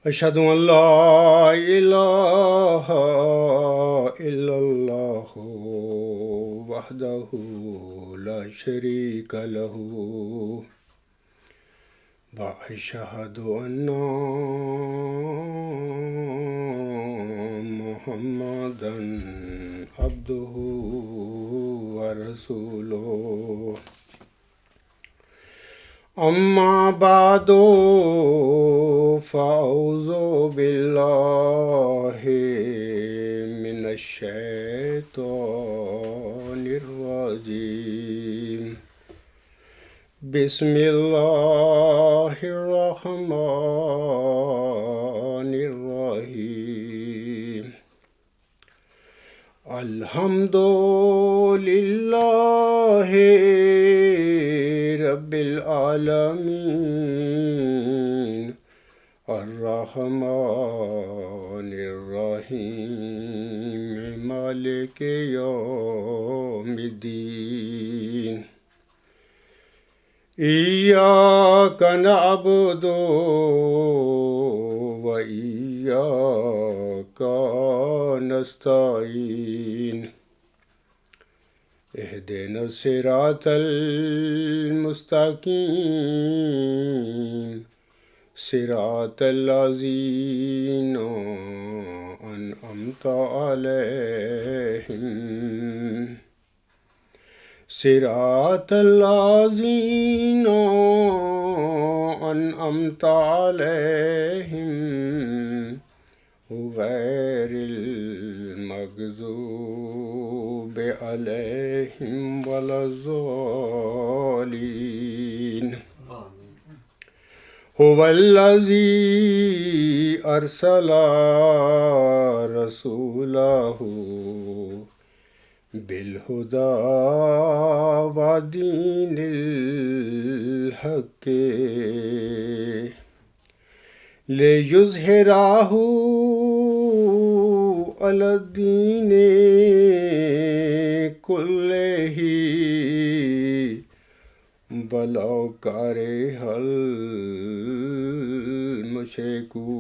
أشهد أن لا إله إلا الله وحده لا شريك له وأشهد أن محمدا عبده ورسوله أما بعد فأعوذ بالله من الشيطان الرجيم بسم الله الرحمن الرحيم الحمد لله رب العالمين الرحمن الرحيم مالك يوم الدين إياك نعبد وإياك نستعين اهدنا الصراط المستقيم صراط الذين أنعمت عليهم صراط الذين أنعمت عليهم غير المغضوب عليهم ولا الضالين هو الذي أرسل رسوله بالهدى ودين الحق ليظهره على الدين كله ولو كره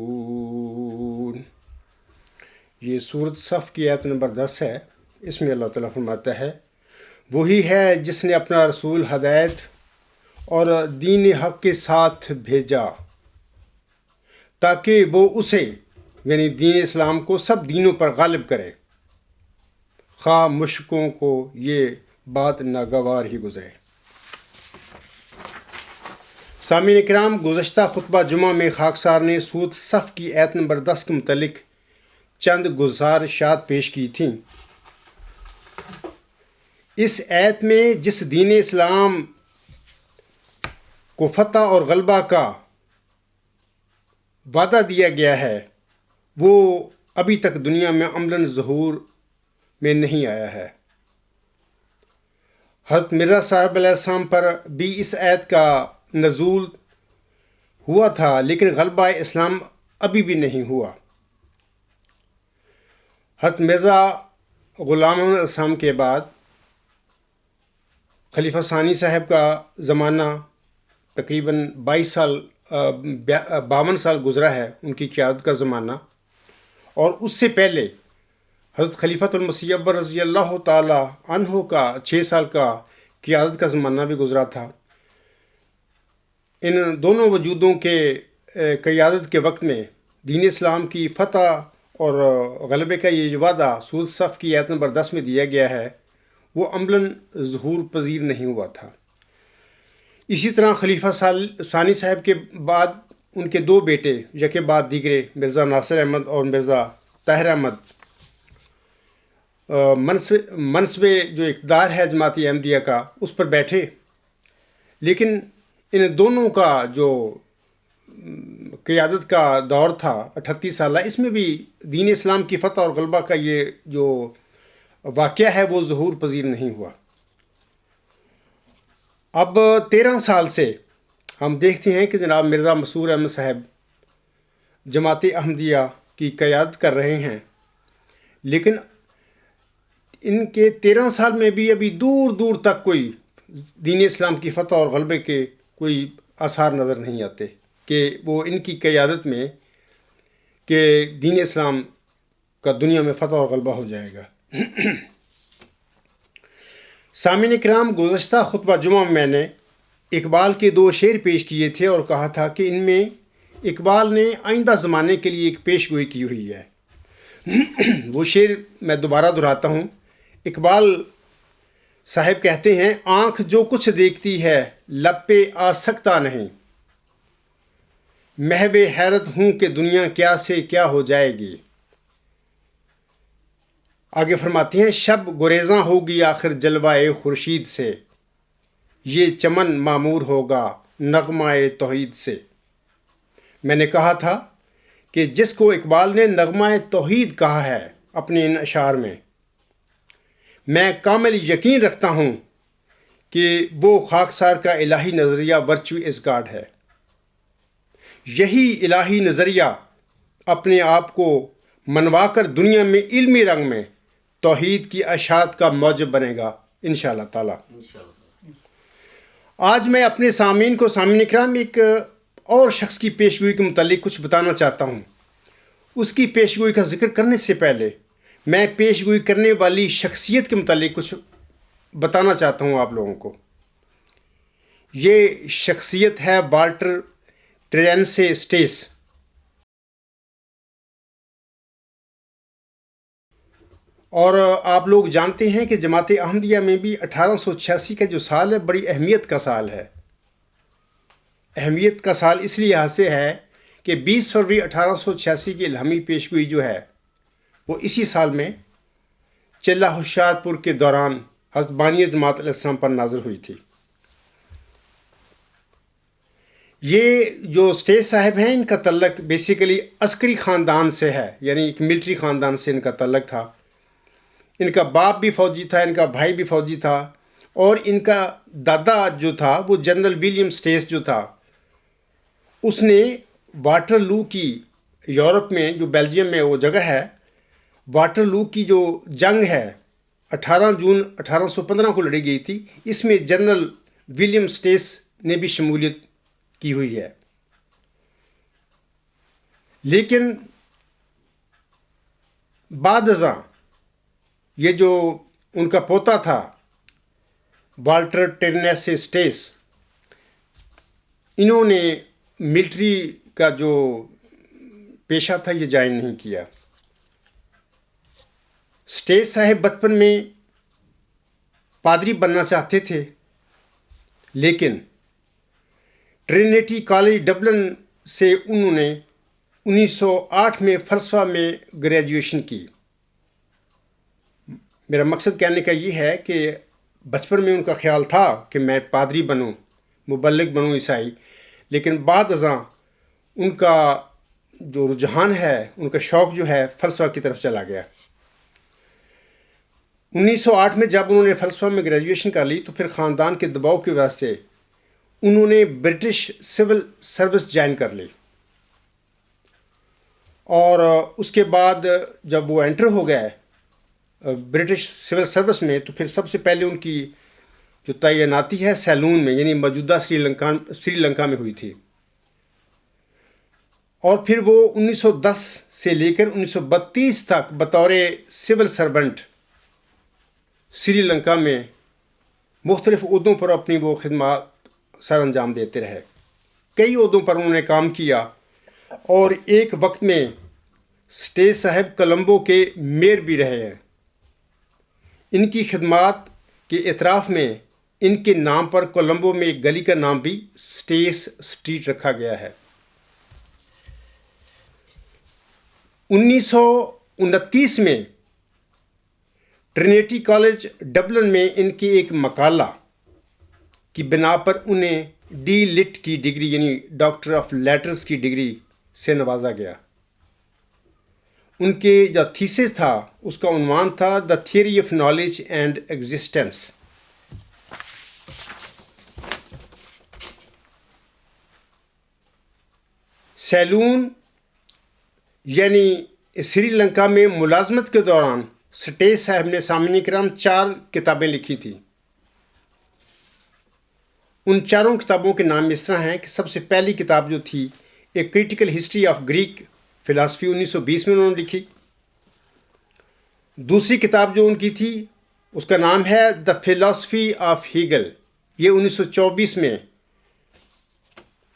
المشركون۔ یہ سورۃ صف کی آیت نمبر 10 ہے۔ اس میں اللہ تعالیٰ فرماتا ہے وہی ہے جس نے اپنا رسول ہدایت اور دین حق کے ساتھ بھیجا تاکہ وہ اسے یعنی دین اسلام کو سب دینوں پر غالب کرے، خواہ مشرکوں کو یہ بات ناگوار ہی گزرے۔ سامعین کرام، گزشتہ خطبہ جمعہ میں خاکسار نے سورۃ صف کی آیت نمبر 10 کے متعلق چند گزارشات پیش کی تھیں۔ اس آیت میں جس دین اسلام کو فتح اور غلبہ کا وعدہ دیا گیا ہے وہ ابھی تک دنیا میں عملاً ظہور میں نہیں آیا ہے۔ حضرت مرزا صاحب علیہ السلام پر بھی اس آیت کا نزول ہوا تھا، لیکن غلبہ اسلام ابھی بھی نہیں ہوا۔ حضرت مرزا غلام احمد علیہ السلام کے بعد خلیفہ ثانی صاحب کا زمانہ تقریباً 52 سال گزرا ہے، ان کی قیادت کا زمانہ، اور اس سے پہلے حضرت خلیفۃ المسیح اول رضی اللہ تعالی عنہ کا 6 سال کا قیادت کا زمانہ بھی گزرا تھا۔ ان دونوں وجودوں کے قیادت کے وقت میں دین اسلام کی فتح اور غلبے کا یہ وعدہ سورۃ صف کی آیت نمبر 10 میں دیا گیا ہے وہ عملاً ظہور پذیر نہیں ہوا تھا۔ اسی طرح خلیفہ ثانی صاحب کے بعد ان کے 2 بیٹے یکے بعد دیگرے مرزا ناصر احمد اور مرزا طاہر احمد منصب جو اقتدار ہے جماعت احمدیہ کا اس پر بیٹھے، لیکن ان دونوں کا جو قیادت کا دور تھا 38 سالہ، اس میں بھی دین اسلام کی فتح اور غلبہ کا یہ جو واقعہ ہے وہ ظہور پذیر نہیں ہوا۔ اب 13 سال سے ہم دیکھتے ہیں کہ جناب مرزا مسرور احمد صاحب جماعت احمدیہ کی قیادت کر رہے ہیں، لیکن ان کے 13 سال میں بھی ابھی دور دور تک کوئی دین اسلام کی فتح اور غلبے کے کوئی آثار نظر نہیں آتے کہ وہ ان کی قیادت میں کہ دین اسلام کا دنیا میں فتح اور غلبہ ہو جائے گا۔ سامعین کرام، گزشتہ خطبہ جمعہ میں نے اقبال کے 2 شعر پیش کیے تھے اور کہا تھا کہ ان میں اقبال نے آئندہ زمانے کے لیے ایک پیش گوئی کی ہوئی ہے۔ وہ شعر میں دوبارہ دہراتا ہوں۔ اقبال صاحب کہتے ہیں، آنکھ جو کچھ دیکھتی ہے لب پہ آ سکتا نہیں، محو حیرت ہوں کہ دنیا کیا سے کیا ہو جائے گی۔ آگے فرماتے ہیں، شب گریزاں ہوگی آخر جلوائے خورشید سے، یہ چمن معمور ہوگا نغمہ توحید سے۔ میں نے کہا تھا کہ جس کو اقبال نے نغمہ توحید کہا ہے اپنے ان اشعار میں، میں کامل یقین رکھتا ہوں کہ وہ خاکسار کا الہی نظریہ ورچو از گاڈ ہے۔ یہی الہی نظریہ اپنے آپ کو منوا کر دنیا میں علمی رنگ میں توحید کی اشاعت کا موجب بنے گا انشاءاللہ تعالی۔ آج میں اپنے سامعین کو، سامعین کرام، ایک اور شخص کی پیشگوئی کے متعلق کچھ بتانا چاہتا ہوں۔ اس کی پیشگوئی کا ذکر کرنے سے پہلے میں پیشگوئی کرنے والی شخصیت کے متعلق کچھ بتانا چاہتا ہوں آپ لوگوں کو۔ یہ شخصیت ہے والٹر ٹیرنسے اسٹیس۔ اور آپ لوگ جانتے ہیں کہ جماعت احمدیہ میں بھی 1886 کا جو سال ہے بڑی اہمیت کا سال ہے۔ اہمیت کا سال اس لیے سے ہے کہ 20 فروری 1886 کی الہامی پیشگوئی جو ہے وہ اسی سال میں چلہ ہوشیار پور کے دوران حضرت بانی جماعت علیہ السلام پر نازل ہوئی تھی۔ یہ جو اسٹیس صاحب ہیں، ان کا تعلق بیسیکلی عسکری خاندان سے ہے، یعنی ایک ملٹری خاندان سے ان کا تعلق تھا۔ ان کا باپ بھی فوجی تھا، ان کا بھائی بھی فوجی تھا، اور ان کا دادا جو تھا وہ جنرل ولیم اسٹیس جو تھا، اس نے واٹر لو کی، یورپ میں جو بیلجیم میں وہ جگہ ہے، واٹر لو کی جو جنگ ہے 18 جون 1815 کو لڑی گئی تھی، اس میں جنرل ولیم اسٹیس نے بھی شمولیت کی ہوئی ہے۔ لیکن بعد ازاں یہ جو ان کا پوتا تھا والٹر ٹیرنسے اسٹیس، انہوں نے ملٹری کا جو پیشہ تھا یہ جائن نہیں کیا۔ اسٹیس صاحب بچپن میں پادری بننا چاہتے تھے، لیکن ٹرینیٹی کالج ڈبلن سے انہوں نے 1908 میں فلسفہ میں گریجویشن کی۔ میرا مقصد کہنے کا یہ ہے کہ بچپن میں ان کا خیال تھا کہ میں پادری بنوں، مبلغ بنوں عیسائی، لیکن بعد ازاں ان کا جو رجحان ہے، ان کا شوق جو ہے فلسفہ کی طرف چلا گیا۔ 1908 میں جب انہوں نے فلسفہ میں گریجویشن کر لی تو پھر خاندان کے دباؤ کی وجہ سے انہوں نے برٹش سول سروس جوائن کر لی، اور اس کے بعد جب وہ انٹر ہو گئے برٹش سول سروس میں، تو پھر سب سے پہلے ان کی جو تعیناتی ہے سیلون میں، یعنی موجودہ سری لنکا میں ہوئی تھی، اور پھر وہ 1910 سے لے کر 1932 تک بطور سول سرونٹ سری لنکا میں مختلف عہدوں پر اپنی وہ خدمات سر انجام دیتے رہے۔ کئی عہدوں پر انہوں نے کام کیا، اور ایک وقت میں اسٹیس صاحب کولمبو کے میئر بھی رہے ہیں۔ ان کی خدمات کے اعتراف میں ان کے نام پر کولمبو میں ایک گلی کا نام بھی اسٹیس اسٹریٹ رکھا گیا ہے۔ 1929 میں ٹرینیٹی کالج ڈبلن میں ان کے ایک مقالہ کی بنا پر انہیں ڈی لٹ کی ڈگری، یعنی ڈاکٹر آف لیٹرز کی ڈگری سے نوازا گیا۔ ان کے جو تھیسس تھا اس کا عنوان تھا the theory of knowledge and existence. Ceylon یعنی سری لنکا میں ملازمت کے دوران اسٹیس صاحب نے، سامعین کرام، 4 کتابیں لکھی تھیں۔ ان چاروں کتابوں کے نام اس طرح ہیں کہ سب سے پہلی کتاب جو تھی، a critical history of Greek philosophy 1920 میں انہوں نے لکھی۔ دوسری کتاب جو ان کی تھی اس کا نام ہے دا فلاسفی آف ہیگل، یہ 1924 میں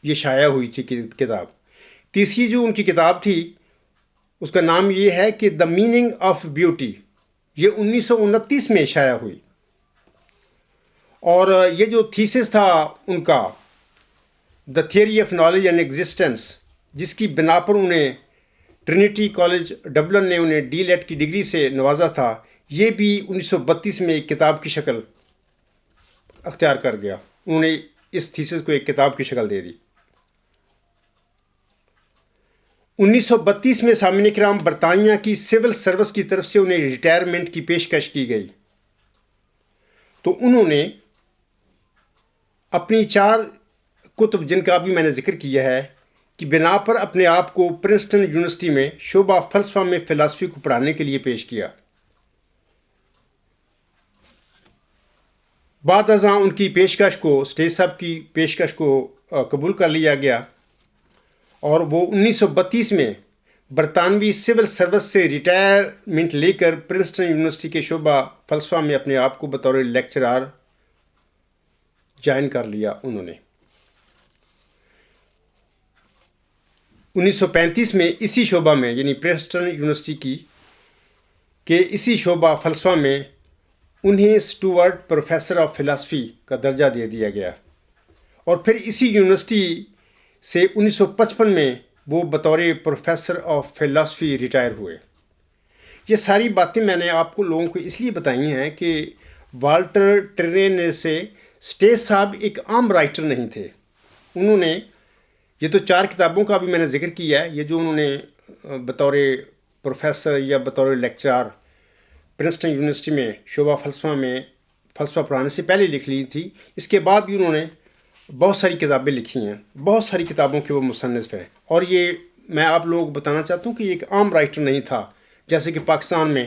یہ شائع ہوئی تھی کتاب۔ تیسری جو ان کی کتاب تھی اس کا نام یہ ہے کہ دا میننگ آف بیوٹی، یہ 1929 میں شائع ہوئی۔ اور یہ جو تھیسس تھا ان کا دا theory of knowledge and existence, جس کی بنا پر انہیں ٹرینٹی کالج ڈبلن نے انہیں ڈی لیٹ کی ڈگری سے نوازا تھا، یہ بھی 1932 میں ایک کتاب کی شکل اختیار کر گیا۔ انہوں نے اس تھیسس کو ایک کتاب کی شکل دے دی۔ 1932 میں سامعین کرام برطانیہ کی سول سروس کی طرف سے انہیں ریٹائرمنٹ کی پیشکش کی گئی، تو انہوں نے اپنی 4 کتب، جن کا بھی میں نے ذکر کیا ہے، کی بنا پر اپنے آپ کو پرنسٹن یونیورسٹی میں شعبہ فلسفہ میں فلاسفی کو پڑھانے کے لیے پیش کیا۔ بعد ازاں ان کی پیشکش کو، اسٹیج صاحب کی پیشکش کو قبول کر لیا گیا، اور وہ 1932 میں برطانوی سول سروس سے ریٹائرمنٹ لے کر پرنسٹن یونیورسٹی کے شعبہ فلسفہ میں اپنے آپ کو بطور لیکچرار جوائن کر لیا انہوں نے۔ 1935 میں اسی شعبہ میں، یعنی پرنسٹن یونیورسٹی کے اسی شعبہ فلسفہ میں انہیں اسٹوارٹ پروفیسر آف فلاسفی کا درجہ دے دیا گیا، اور پھر اسی یونیورسٹی سے 1955 میں وہ بطور پروفیسر آف فلاسفی ریٹائر ہوئے۔ یہ ساری باتیں میں نے آپ کو لوگوں کو اس لیے بتائی ہیں کہ والٹر ٹرین سے اسٹیج صاحب ایک عام رائٹر نہیں تھے۔ انہوں نے یہ تو 4 کتابوں کا بھی میں نے ذکر کیا ہے، یہ جو انہوں نے بطور پروفیسر یا بطور لیکچرار پرنسٹن یونیورسٹی میں شعبہ فلسفہ میں فلسفہ پڑھانے سے پہلے لکھ لی تھی، اس کے بعد بھی انہوں نے بہت ساری کتابیں لکھی ہیں، بہت ساری کتابوں کے وہ مصنف ہیں۔ اور یہ میں آپ لوگوں کو بتانا چاہتا ہوں کہ یہ ایک عام رائٹر نہیں تھا، جیسے کہ پاکستان میں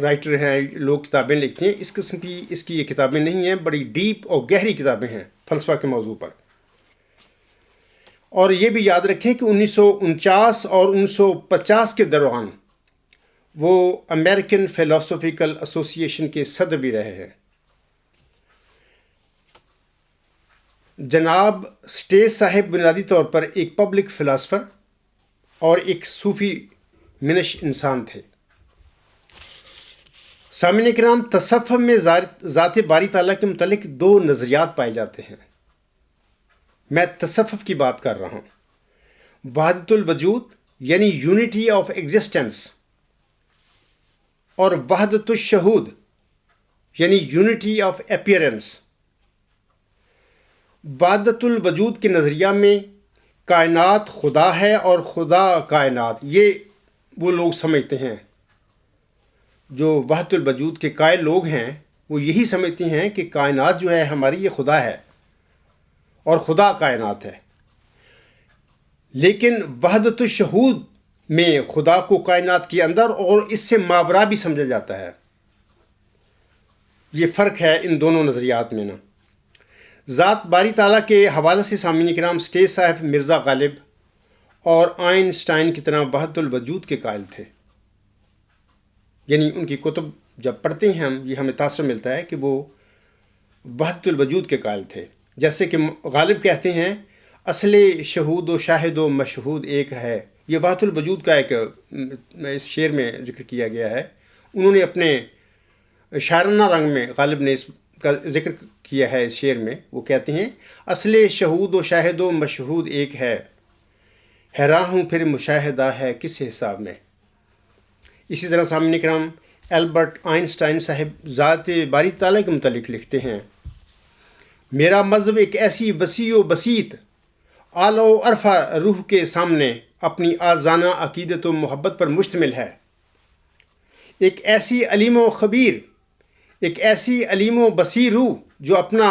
رائٹر ہیں، لوگ کتابیں لکھتے ہیں، اس قسم کی اس کی یہ کتابیں نہیں ہیں، بڑی ڈیپ اور گہری کتابیں ہیں فلسفہ کے موضوع پر۔ اور یہ بھی یاد رکھیں کہ 1949 اور 1950 کے دوران وہ امریکن فلاسفیکل ایسوسی ایشن کے صدر بھی رہے ہیں۔ جناب اسٹیج صاحب بنیادی طور پر ایک پبلک فلاسفر اور ایک صوفی منش انسان تھے۔ سامعین کرام، تصوف میں ذات باری تعالیٰ کے متعلق 2 نظریات پائے جاتے ہیں۔ میں تصوف کی بات کر رہا ہوں۔ وحدت الوجود یعنی یونٹی آف ایگزسٹنس، اور وحدت الشہود یعنی یونٹی آف اپیئرنس۔ وحدت الوجود کے نظریہ میں کائنات خدا ہے اور خدا کائنات، یہ وہ لوگ سمجھتے ہیں، جو وحدت الوجود کے قائل لوگ ہیں وہ یہی سمجھتے ہیں کہ کائنات جو ہے ہماری یہ خدا ہے اور خدا کائنات ہے۔ لیکن وحدت الشہود میں خدا کو کائنات کے اندر اور اس سے ماورا بھی سمجھا جاتا ہے۔ یہ فرق ہے ان دونوں نظریات میں نا۔ ذات باری تعالیٰ کے حوالے سے سامعین کرام، اسٹیج صاحب مرزا غالب اور آئنسٹائن کی طرح وحدت الوجود کے قائل تھے، یعنی ان کی کتب جب پڑھتے ہیں ہم، یہ ہمیں تاثر ملتا ہے کہ وہ وحدت الوجود کے قائل تھے۔ جیسے کہ غالب کہتے ہیں اصل شہود و شاہد و مشہود ایک ہے، یہ وحدت الوجود کا ایک اس شعر میں ذکر کیا گیا ہے۔ انہوں نے اپنے شاعرانہ رنگ میں غالب نے اس کا ذکر کیا ہے اس شعر میں۔ وہ کہتے ہیں اصل شہود و شاہد و مشہود ایک ہے، حیران ہوں پھر مشاہدہ ہے کس حساب میں۔ اسی طرح سامعین کرام، البرٹ آئنسٹائن صاحب ذات باری تعالیٰ کے متعلق لکھتے ہیں میرا مذہب ایک ایسی وسیع و بسیط اعلیٰ و عرفہ روح کے سامنے اپنی آزانہ عقیدت و محبت پر مشتمل ہے، ایک ایسی علیم و خبیر، ایک ایسی علیم و بصیر روح جو اپنا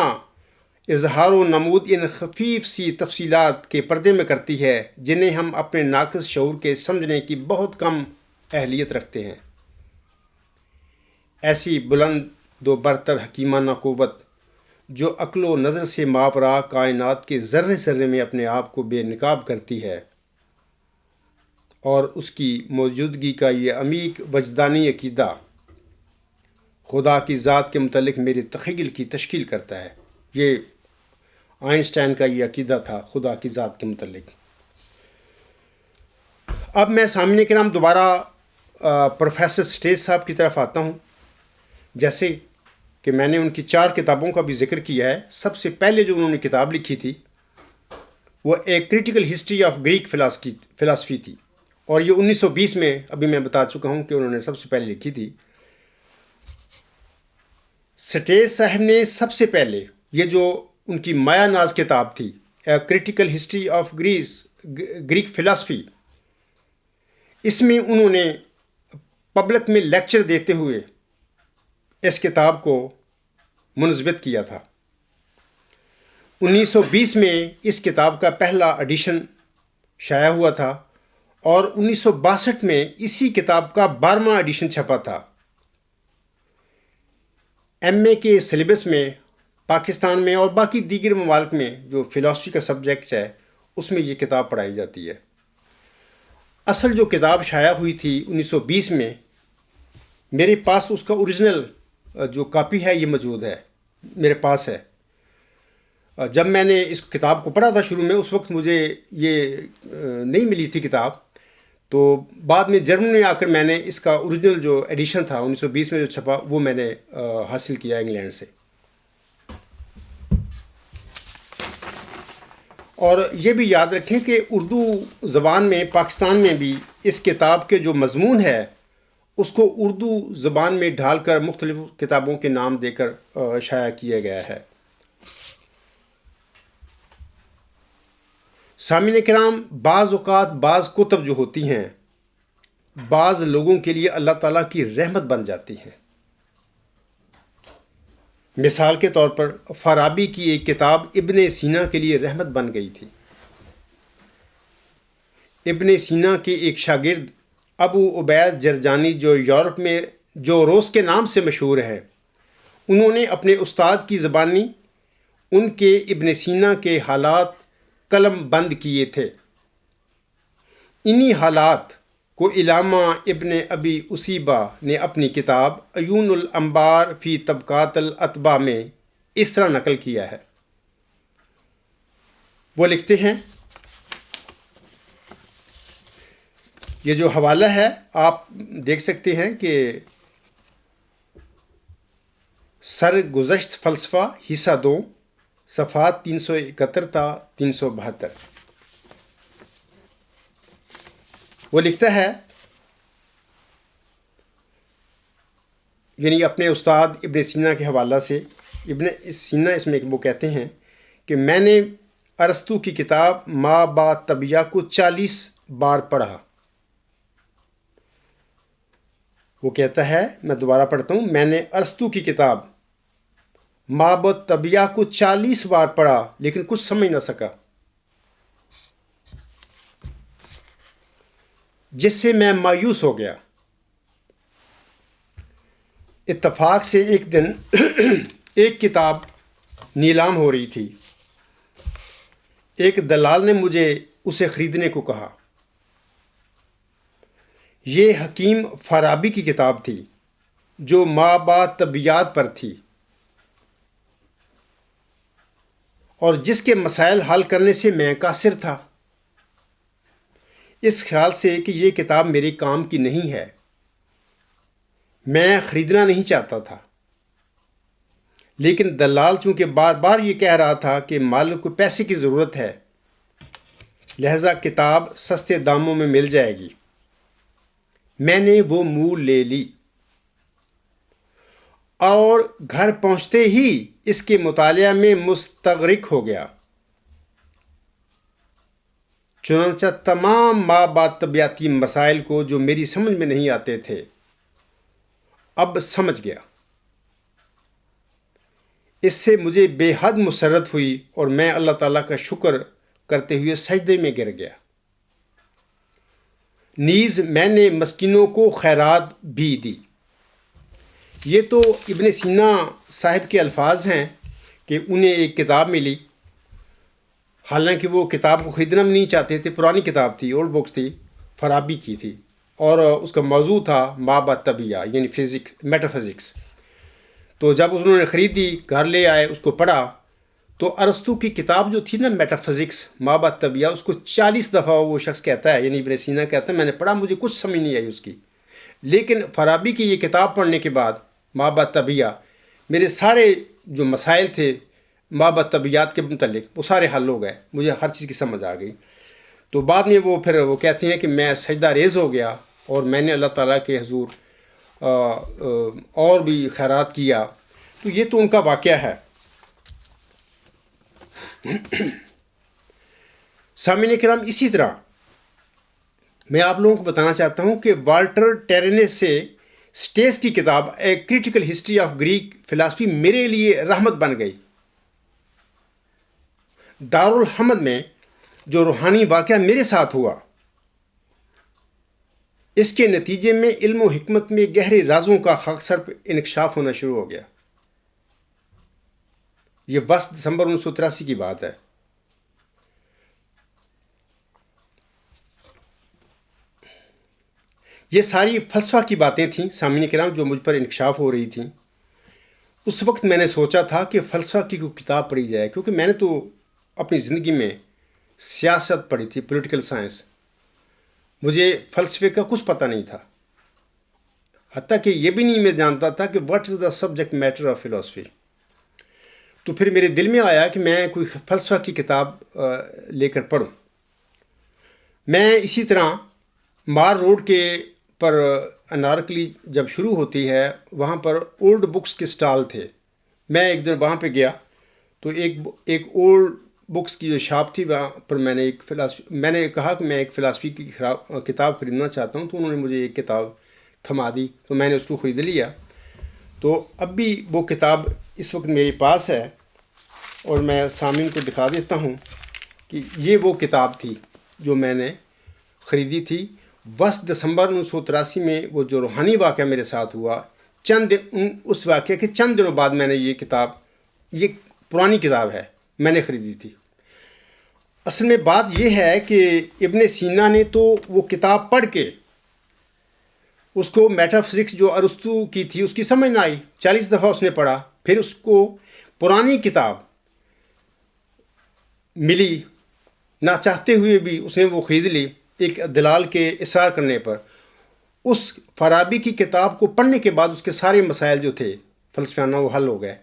اظہار و نمود ان خفیف سی تفصیلات کے پردے میں کرتی ہے جنہیں ہم اپنے ناقص شعور کے سمجھنے کی بہت کم اہلیت رکھتے ہیں۔ ایسی بلند و برتر حکیمانہ قوت جو عقل و نظر سے ماورا کائنات کے ذرے ذرے میں اپنے آپ کو بے نقاب کرتی ہے اور اس کی موجودگی کا یہ عمیق وجدانی عقیدہ خدا کی ذات کے متعلق میرے تخیل کی تشکیل کرتا ہے۔ یہ آئنسٹائن کا یہ عقیدہ تھا خدا کی ذات کے متعلق۔ اب میں سامعین کرام دوبارہ پروفیسر سٹیج صاحب کی طرف آتا ہوں۔ جیسے کہ میں نے ان کی 4 کتابوں کا بھی ذکر کیا ہے۔ سب سے پہلے جو انہوں نے کتاب لکھی تھی وہ ایک critical history of Greek philosophy تھی، اور یہ 1920 میں ابھی میں بتا چکا ہوں کہ انہوں نے سب سے پہلے لکھی تھی۔ سٹیج صاحب نے سب سے پہلے یہ جو ان کی مایا ناز کتاب تھی critical history of Greek philosophy, اس میں انہوں نے پبلک میں لیکچر دیتے ہوئے اس کتاب کو منظمت کیا تھا۔ 1920 میں اس کتاب کا پہلا ایڈیشن شائع ہوا تھا، اور 1962 میں اسی کتاب کا 12واں ایڈیشن چھپا تھا۔ ایم اے کے سلیبس میں پاکستان میں اور باقی دیگر ممالک میں جو فلاسفی کا سبجیکٹ ہے اس میں یہ کتاب پڑھائی جاتی ہے۔ اصل جو کتاب شائع ہوئی تھی 1920 میں، میرے پاس اس کا اوریجنل جو کاپی ہے یہ موجود ہے، میرے پاس ہے۔ جب میں نے اس کتاب کو پڑھا تھا شروع میں، اس وقت مجھے یہ نہیں ملی تھی کتاب، تو بعد میں جرمنی میں آ کر میں نے اس کا اوریجنل جو ایڈیشن تھا 1920 میں جو چھپا وہ میں نے حاصل کیا انگلینڈ سے۔ اور یہ بھی یاد رکھیں کہ اردو زبان میں پاکستان میں بھی اس کتاب کے جو مضمون ہے اس کو اردو زبان میں ڈھال کر مختلف کتابوں کے نام دے کر شائع کیا گیا ہے۔ سامعین کرام، بعض اوقات بعض کتب جو ہوتی ہیں بعض لوگوں کے لیے اللہ تعالیٰ کی رحمت بن جاتی ہیں۔ مثال کے طور پر فارابی کی ایک کتاب ابن سینا کے لیے رحمت بن گئی تھی۔ ابن سینا کے ایک شاگرد ابو عبید جرجانی جو یورپ میں جو روس کے نام سے مشہور ہے، انہوں نے اپنے استاد کی زبانی ان کے ابن سینا کے حالات قلم بند کیے تھے۔ انہی حالات کو علامہ ابن ابی اسیبہ نے اپنی کتاب عیون الانبار فی طبقات الاتباع میں اس طرح نقل کیا ہے۔ وہ لکھتے ہیں، یہ جو حوالہ ہے آپ دیکھ سکتے ہیں کہ سرگزشت فلسفہ حصہ 2 صفحات 371 تا 372۔ وہ لکھتا ہے، یعنی اپنے استاد ابن سینا کے حوالہ سے، ابن سینا اس میں وہ کہتے ہیں کہ میں نے ارسطو کی کتاب ما با طبیعہ کو 40 بار پڑھا۔ وہ کہتا ہے، میں دوبارہ پڑھتا ہوں، میں نے ارسطو کی کتاب ما با طبیعہ کو 40 بار پڑھا لیکن کچھ سمجھ نہ سکا، جس سے میں مایوس ہو گیا۔ اتفاق سے ایک دن ایک کتاب نیلام ہو رہی تھی۔ ایک دلال نے مجھے اسے خریدنے کو کہا۔ یہ حکیم فارابی کی کتاب تھی جو ما با طبیعیات پر تھی، اور جس کے مسائل حل کرنے سے میں قاصر تھا، اس خیال سے کہ یہ کتاب میرے کام کی نہیں ہے۔ میں خریدنا نہیں چاہتا تھا، لیکن دلال چونکہ بار بار یہ کہہ رہا تھا کہ مالک کو پیسے کی ضرورت ہے، لہذا کتاب سستے داموں میں مل جائے گی۔ میں نے وہ مول لے لی اور گھر پہنچتے ہی اس کے مطالعہ میں مستغرق ہو گیا۔ چنانچہ تمام ما با طبیعتی مسائل کو جو میری سمجھ میں نہیں آتے تھے اب سمجھ گیا۔ اس سے مجھے بے حد مسرت ہوئی اور میں اللہ تعالیٰ کا شکر کرتے ہوئے سجدے میں گر گیا۔ نیز میں نے مسکینوں کو خیرات بھی دی۔ یہ تو ابن سینا صاحب کے الفاظ ہیں کہ انہیں ایک کتاب ملی، حالانکہ وہ کتاب کو خریدنا بھی نہیں چاہتے تھے، پرانی کتاب تھی، اولڈ بک تھی، فارابی کی تھی، اور اس کا موضوع تھا ما بعد طبیعہ، یعنی میٹا فزکس۔ تو جب انہوں نے خریدی، گھر لے آئے، اس کو پڑھا، تو ارسطو کی کتاب جو تھی نا میٹا فزکس، ما بعد طبیعہ، اس کو 40 دفعہ وہ شخص کہتا ہے، یعنی ابن سینا کہتا ہے میں نے پڑھا، مجھے کچھ سمجھ نہیں آئی اس کی، لیکن فارابی کی یہ کتاب پڑھنے کے بعد ما بعد طبیعہ، میرے سارے جو مسائل تھے ما بعد طبیعیات کے متعلق وہ سارے حل ہو گئے، مجھے ہر چیز کی سمجھ آ گئی۔ تو بعد میں وہ کہتے ہیں کہ میں سجدہ ریز ہو گیا، اور میں نے اللہ تعالیٰ کے حضور اور بھی خیرات کیا۔ تو یہ تو ان کا واقعہ ہے۔ سامعین کرام، اسی طرح میں آپ لوگوں کو بتانا چاہتا ہوں کہ والٹر ٹیرینس سے سٹیس کی کتاب a critical history of Greek philosophy میرے لیے رحمت بن گئی۔ دارالحمد میں جو روحانی واقعہ میرے ساتھ ہوا، اس کے نتیجے میں علم و حکمت میں گہرے رازوں کا خاکسر پر انکشاف ہونا شروع ہو گیا۔ یہ 10 دسمبر 1983 کی بات ہے۔ یہ ساری فلسفہ کی باتیں تھیں سامعین کرام جو مجھ پر انکشاف ہو رہی تھیں۔ اس وقت میں نے سوچا تھا کہ فلسفہ کی کوئی کتاب پڑھی جائے، کیونکہ میں نے تو اپنی زندگی میں سیاست پڑھی تھی، پولیٹیکل سائنس، مجھے فلسفے کا کچھ پتہ نہیں تھا، حتیٰ کہ یہ بھی نہیں میں جانتا تھا کہ what is the subject matter of philosophy. تو پھر میرے دل میں آیا کہ میں کوئی فلسفہ کی کتاب لے کر پڑھوں۔ میں اسی طرح مار روڈ کے پر انارکلی جب شروع ہوتی ہے، وہاں پر اولڈ بکس کے سٹال تھے۔ میں ایک دن وہاں پہ گیا تو ایک اولڈ بکس کی جو شاپ تھی، وہاں پر میں نے کہا کہ میں ایک فلاسفی کی کتاب خریدنا چاہتا ہوں، تو انہوں نے مجھے ایک کتاب تھما دی، تو میں نے اس کو خرید لیا۔ تو اب بھی وہ کتاب اس وقت میرے پاس ہے، اور میں سامعین کو دکھا دیتا ہوں کہ یہ وہ کتاب تھی جو میں نے خریدی تھی 10 دسمبر 1983 میں۔ وہ جو روحانی واقعہ میرے ساتھ ہوا، اس واقعے کے چند دنوں بعد میں نے یہ کتاب، یہ پرانی کتاب ہے، میں نے خریدی تھی۔ اصل میں بات یہ ہے کہ ابن سینا نے تو وہ کتاب پڑھ کے اس کو میٹا فزکس جو ارسطو کی تھی اس کی سمجھ نہ آئی، 40 دفعہ اس نے پڑھا، پھر اس کو پرانی کتاب ملی، نہ چاہتے ہوئے بھی اس نے وہ خرید لی ایک دلال کے اصرار کرنے پر۔ اس فارابی کی کتاب کو پڑھنے کے بعد اس کے سارے مسائل جو تھے فلسفیانہ وہ حل ہو گئے۔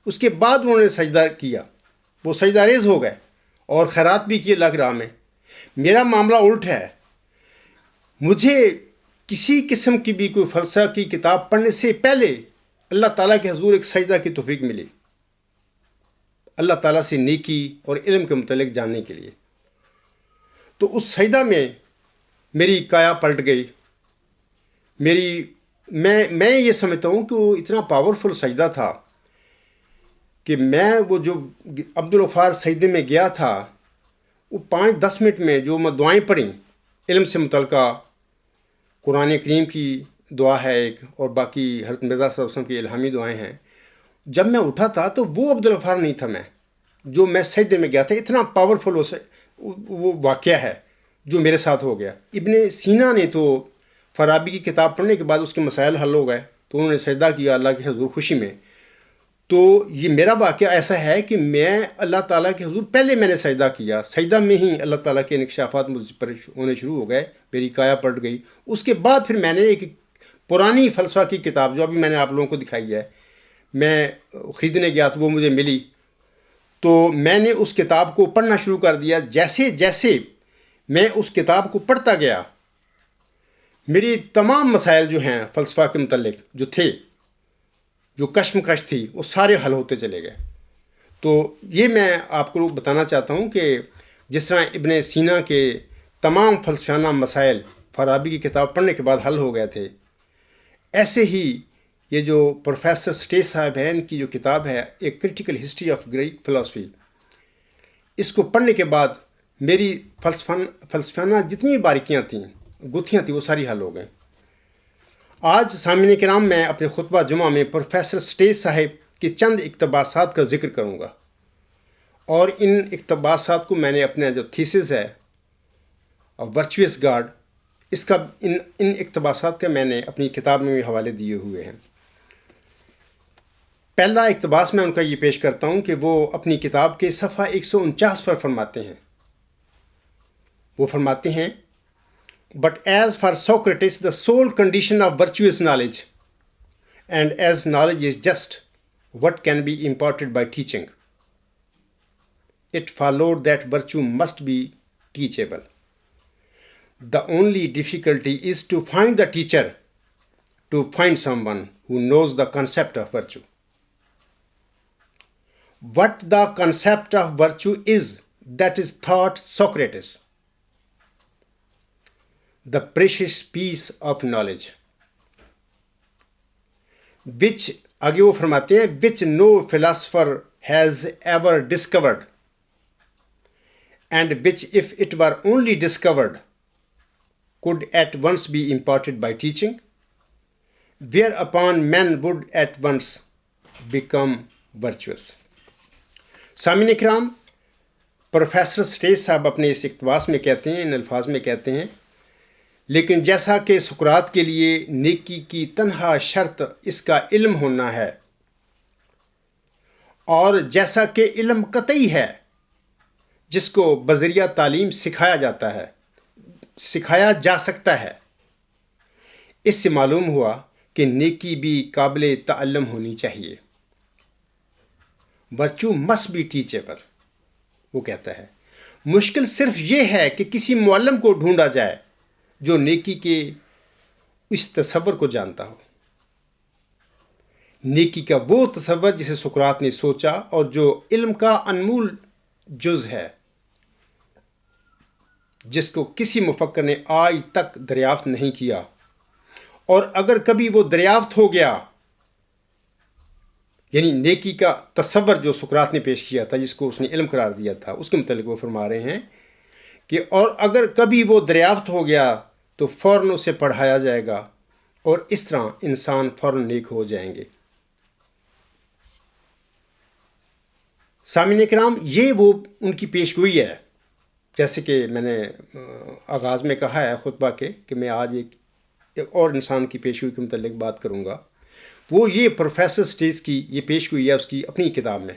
اس کے بعد انہوں نے سجدہ کیا، وہ سجدہ ریز ہو گئے اور خیرات بھی کی اللہ کی راہ میں۔ میرا معاملہ الٹ ہے، مجھے کسی قسم کی بھی کوئی فلسفہ کی کتاب پڑھنے سے پہلے اللہ تعالیٰ کے حضور ایک سجدہ کی توفیق ملی، اللہ تعالیٰ سے نیکی اور علم کے متعلق جاننے کے لیے۔ تو اس سجدہ میں میری کایا پلٹ گئی۔ میں یہ سمجھتا ہوں کہ وہ اتنا پاورفل سجدہ تھا کہ وہ جو عبدالغفار سجدے میں گیا تھا، وہ 5-10 منٹ میں جو میں دعائیں پڑھیں علم سے متعلقہ، قرآن کریم کی دعا ہے ایک، اور باقی حضرت مرزا صلی اللہ علیہ وسلم کی الہامی دعائیں ہیں، جب میں اٹھا تھا تو وہ عبدالغفار نہیں تھا جو میں سجدے میں گیا تھا۔ اتنا پاورفل وہ واقعہ ہے جو میرے ساتھ ہو گیا۔ ابن سینا نے تو فارابی کی کتاب پڑھنے کے بعد اس کے مسائل حل ہو گئے، تو انہوں نے سجدہ کیا اللہ کے حضور خوشی میں۔ تو یہ میرا واقعہ ایسا ہے کہ میں اللہ تعالیٰ کے حضور پہلے میں نے سجدہ کیا، سجدہ میں ہی اللہ تعالیٰ کے انکشافات مجھ پر ہونے شروع ہو گئے، میری کایا پلٹ گئی۔ اس کے بعد پھر میں نے ایک پرانی فلسفہ کی کتاب جو ابھی میں نے آپ لوگوں کو دکھائی ہے، میں خریدنے گیا تو وہ مجھے ملی، تو میں نے اس کتاب کو پڑھنا شروع کر دیا۔ جیسے جیسے میں اس کتاب کو پڑھتا گیا، میری تمام مسائل جو ہیں فلسفہ کے متعلق جو تھے، جو کشمکش تھی، وہ سارے حل ہوتے چلے گئے۔ تو یہ میں آپ کو بتانا چاہتا ہوں کہ جس طرح ابن سینا کے تمام فلسفیانہ مسائل فارابی کی کتاب پڑھنے کے بعد حل ہو گئے تھے، ایسے ہی یہ جو پروفیسر سٹیس صاحب ہیں، ان کی جو کتاب ہے ایک critical history of Greek philosophy, اس کو پڑھنے کے بعد میری فلسفیانہ جتنی باریکیاں تھیں، گتھیاں تھیں، وہ ساری حل ہو گئیں۔ آج سامعین کرام میں اپنے خطبہ جمعہ میں پروفیسر سٹیس صاحب کے چند اقتباسات کا ذکر کروں گا، اور ان اقتباسات کو میں نے اپنا جو تھیسس ہے ورچوئس گاڈ، اس کا ان اقتباسات کا میں نے اپنی کتاب میں بھی حوالے دیے ہوئے ہیں۔ پہلا اقتباس میں ان کا یہ پیش کرتا ہوں کہ وہ اپنی کتاب کے صفحہ 149 پر فرماتے ہیں۔ وہ فرماتے ہیں But as for Socrates, the sole condition of virtue is knowledge, and as knowledge is just what can be imparted by teaching, it followed that virtue must be teachable. The only difficulty is to find the teacher, to find someone who knows the concept of virtue. What the concept of virtue is, that is thought Socrates, the precious piece of knowledge, which آگے وہ فرماتے ہیں which no philosopher has ever discovered, and which if it were only discovered could at once be imparted by teaching, whereupon men would at once become virtuous. سامعین کرام، professor stage صاحب اپنے اس اقتباس میں کہتے ہیں، ان الفاظ میں کہتے ہیں، لیکن جیسا کہ سقراط کے لیے نیکی کی تنہا شرط اس کا علم ہونا ہے، اور جیسا کہ علم قطعی ہے جس کو بذریعہ تعلیم سکھایا جا سکتا ہے، اس سے معلوم ہوا کہ نیکی بھی قابل تعلم ہونی چاہیے۔ ورچو مسٹ بی ٹیچیبل، وہ کہتا ہے مشکل صرف یہ ہے کہ کسی معلم کو ڈھونڈا جائے جو نیکی کے اس تصور کو جانتا ہو۔ نیکی کا وہ تصور جسے سقراط نے سوچا اور جو علم کا انمول جز ہے، جس کو کسی مفکر نے آج تک دریافت نہیں کیا، اور اگر کبھی وہ دریافت ہو گیا، یعنی نیکی کا تصور جو سقراط نے پیش کیا تھا، جس کو اس نے علم قرار دیا تھا، اس کے متعلق وہ فرما رہے ہیں کہ اور اگر کبھی وہ دریافت ہو گیا تو فوراً اسے پڑھایا جائے گا، اور اس طرح انسان فوراً نیک ہو جائیں گے۔ سامعین کرام، یہ وہ ان کی پیش گوئی ہے، جیسے کہ میں نے آغاز میں کہا ہے خطبہ کے کہ میں آج ایک اور انسان کی پیش گوئی کے متعلق بات کروں گا۔ وہ یہ پروفیسر سٹیج کی یہ پیش گوئی ہے اس کی اپنی کتاب میں،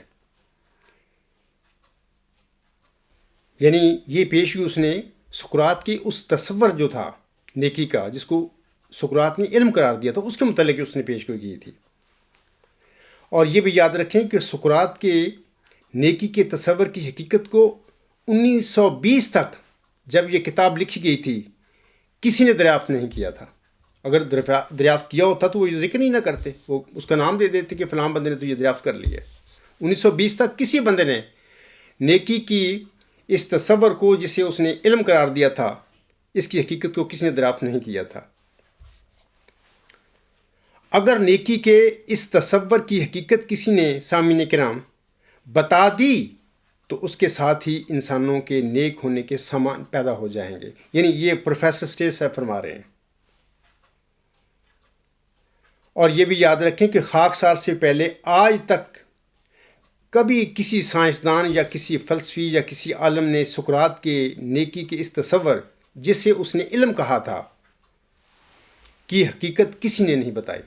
یعنی یہ پیش گوئی اس نے سقراط کی اس تصور جو تھا نیکی کا، جس کو سقراط نے علم قرار دیا تھا، اس کے متعلق اس نے پیش گوئی کی تھی۔ اور یہ بھی یاد رکھیں کہ سقراط کے نیکی کے تصور کی حقیقت کو 1920 تک جب یہ کتاب لکھی گئی تھی کسی نے دریافت نہیں کیا تھا۔ اگر دریافت کیا ہوتا تو وہ یہ ذکر ہی نہ کرتے، وہ اس کا نام دے دیتے کہ فلاں بندے نے تو یہ دریافت کر لی ہے۔ 1920 تک کسی بندے نے نیکی کی اس تصور کو جسے اس نے علم قرار دیا تھا، اس کی حقیقت کو کسی نے دریافت نہیں کیا تھا۔ اگر نیکی کے اس تصور کی حقیقت کسی نے سامعین کرام بتا دی تو اس کے ساتھ ہی انسانوں کے نیک ہونے کے سامان پیدا ہو جائیں گے، یعنی یہ پروفیسر سٹیج صاحب فرما رہے ہیں۔ اور یہ بھی یاد رکھیں کہ خاکسار سے پہلے آج تک کبھی کسی سائنسدان یا کسی فلسفی یا کسی عالم نے سقراط کے نیکی کے اس تصور جسے اس نے علم کہا تھا کی حقیقت کسی نے نہیں بتائی۔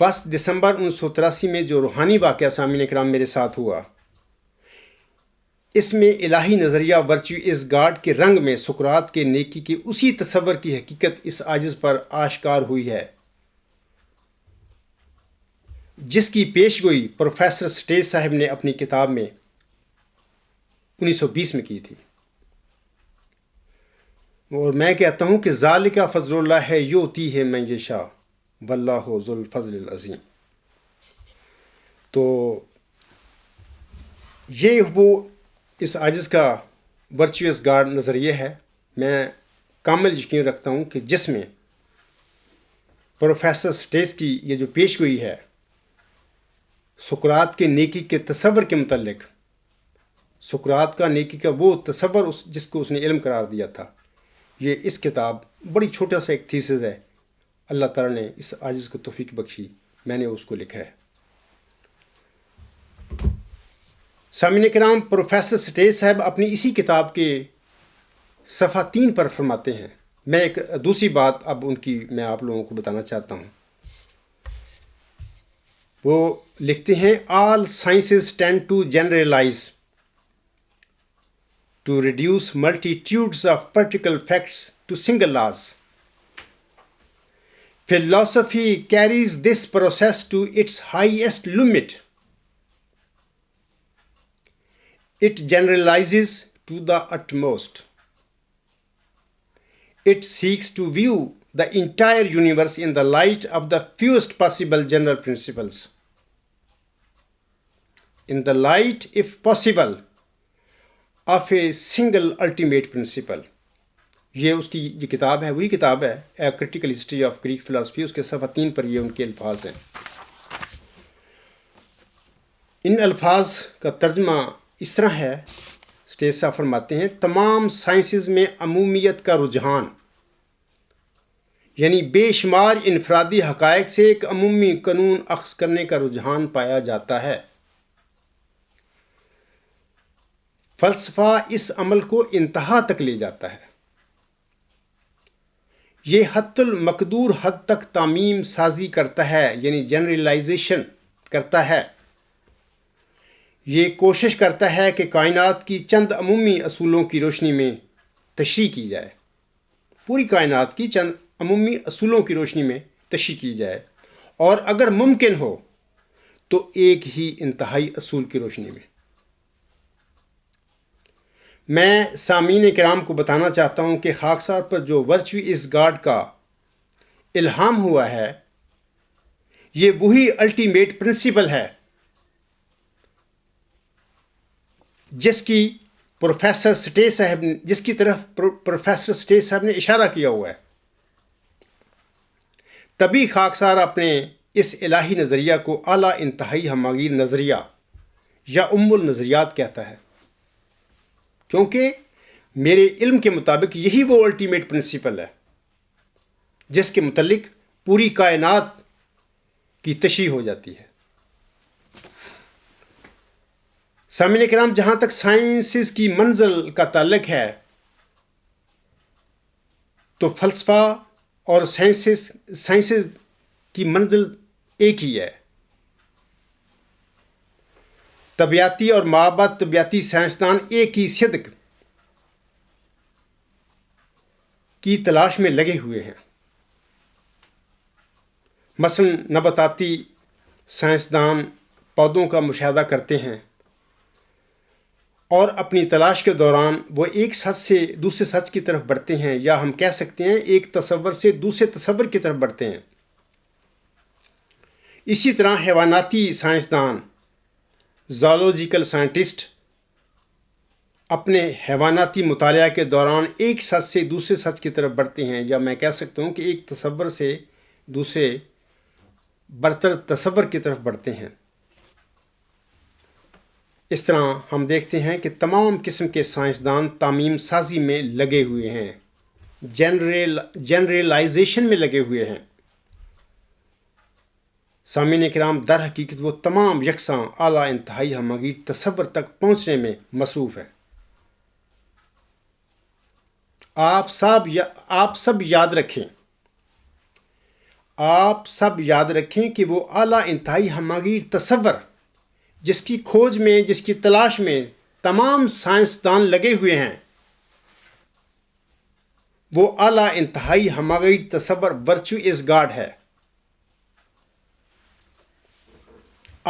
بس دسمبر 1983 میں جو روحانی واقعہ سامعین کرام میرے ساتھ ہوا، اس میں الہی نظریہ ورچو از گاڈ کے رنگ میں سقراط کے نیکی کے اسی تصور کی حقیقت اس عاجز پر آشکار ہوئی ہے جس کی پیش گوئی پروفیسر سٹیج صاحب نے اپنی کتاب میں 1920 میں کی تھی۔ اور میں کہتا ہوں کہ ذالک فضل اللہ ہے یؤتی ہے من یشاء واللہ ذو الفضل العظیم۔ تو یہ وہ اس عاجز کا ورچوئس گاڈ نظریہ ہے، میں کامل یقین رکھتا ہوں کہ جس میں پروفیسر سٹیج کی یہ جو پیش گوئی ہے سقراط کے نیکی کے تصور کے متعلق، سقراط کا نیکی کا وہ تصور جس کو اس نے علم قرار دیا تھا، یہ اس کتاب بڑی چھوٹا سا ایک تھیسس ہے، اللہ تعالیٰ نے اس عاجز کو توفیق بخشی، میں نے اس کو لکھا ہے۔ سامعین کرام، پروفیسر سٹیج صاحب اپنی اسی کتاب کے صفحہ 3 پر فرماتے ہیں. میں ایک دوسری بات اب ان کی میں آپ لوگوں کو بتانا چاہتا ہوں. وہ لکھتے ہیں all sciences tend to generalize to reduce multitudes of particular facts to single laws. Philosophy carries this process to its highest limit. It generalizes to the utmost. It seeks to view the entire universe in the light of the fewest possible general principles. In the light, if possible, of a single ultimate principle. یہ اس کی جو کتاب ہے وہی کتاب ہے a critical history of Greek philosophy. اس کے صفحہ 3 پر یہ ان کے الفاظ ہیں. ان الفاظ کا ترجمہ اس طرح ہے. اسٹیج صاحب فرماتے ہیں تمام سائنسز میں عمومیت کا رجحان یعنی بے شمار انفرادی حقائق سے ایک عمومی قانون اخذ کرنے کا رجحان پایا جاتا ہے. فلسفہ اس عمل کو انتہا تک لے جاتا ہے. یہ حد المقدور حد تک تعمیم سازی کرتا ہے یعنی جنرلائزیشن کرتا ہے. یہ کوشش کرتا ہے کہ کائنات کی چند عمومی اصولوں کی روشنی میں تشریح کی جائے. پوری کائنات کی چند عمومی اصولوں کی روشنی میں تشریح کی جائے اور اگر ممکن ہو تو ایک ہی انتہائی اصول کی روشنی میں. میں سامعین کرام کو بتانا چاہتا ہوں کہ خاکسار پر جو ورچو از گاڈ کا الہام ہوا ہے یہ وہی الٹیمیٹ پرنسپل ہے جس کی طرف پروفیسر سٹیج صاحب نے اشارہ کیا ہوا ہے. تبھی خاکسار اپنے اس الہی نظریہ کو اعلیٰ انتہائی ہماگیر نظریہ یا النظریات کہتا ہے کیونکہ میرے علم کے مطابق یہی وہ الٹیمیٹ پرنسپل ہے جس کے متعلق پوری کائنات کی تشریح ہو جاتی ہے. سامعین کرام جہاں تک سائنسز کی منزل کا تعلق ہے تو فلسفہ اور سائنسز کی منزل ایک ہی ہے. طبیعتی اور مابعد طبیعتی سائنسدان ایک ہی صدق کی تلاش میں لگے ہوئے ہیں. مثلا نباتاتی سائنسدان پودوں کا مشاہدہ کرتے ہیں اور اپنی تلاش کے دوران وہ ایک سچ سے دوسرے سچ کی طرف بڑھتے ہیں یا ہم کہہ سکتے ہیں ایک تصور سے دوسرے تصور کی طرف بڑھتے ہیں. اسی طرح حیواناتی سائنسدان زالوجیکل سائنٹسٹ اپنے حیواناتی مطالعہ کے دوران ایک سچ سے دوسرے سچ کی طرف بڑھتے ہیں یا میں کہہ سکتا ہوں کہ ایک تصور سے دوسرے برتر تصور کی طرف بڑھتے ہیں. اس طرح ہم دیکھتے ہیں کہ تمام قسم کے سائنسدان تعمیم سازی میں لگے ہوئے ہیں، جنرلائزیشن میں لگے ہوئے ہیں. سامعین کرام در حقیقت وہ تمام یکساں اعلیٰ انتہائی ہماگیر تصور تک پہنچنے میں مصروف ہیں. آپ سب یاد رکھیں کہ وہ اعلیٰ انتہائی ہماگیر تصور جس کی کھوج میں جس کی تلاش میں تمام سائنسدان لگے ہوئے ہیں وہ اعلیٰ انتہائی ہماگیر تصور ورچو از گاڈ ہے.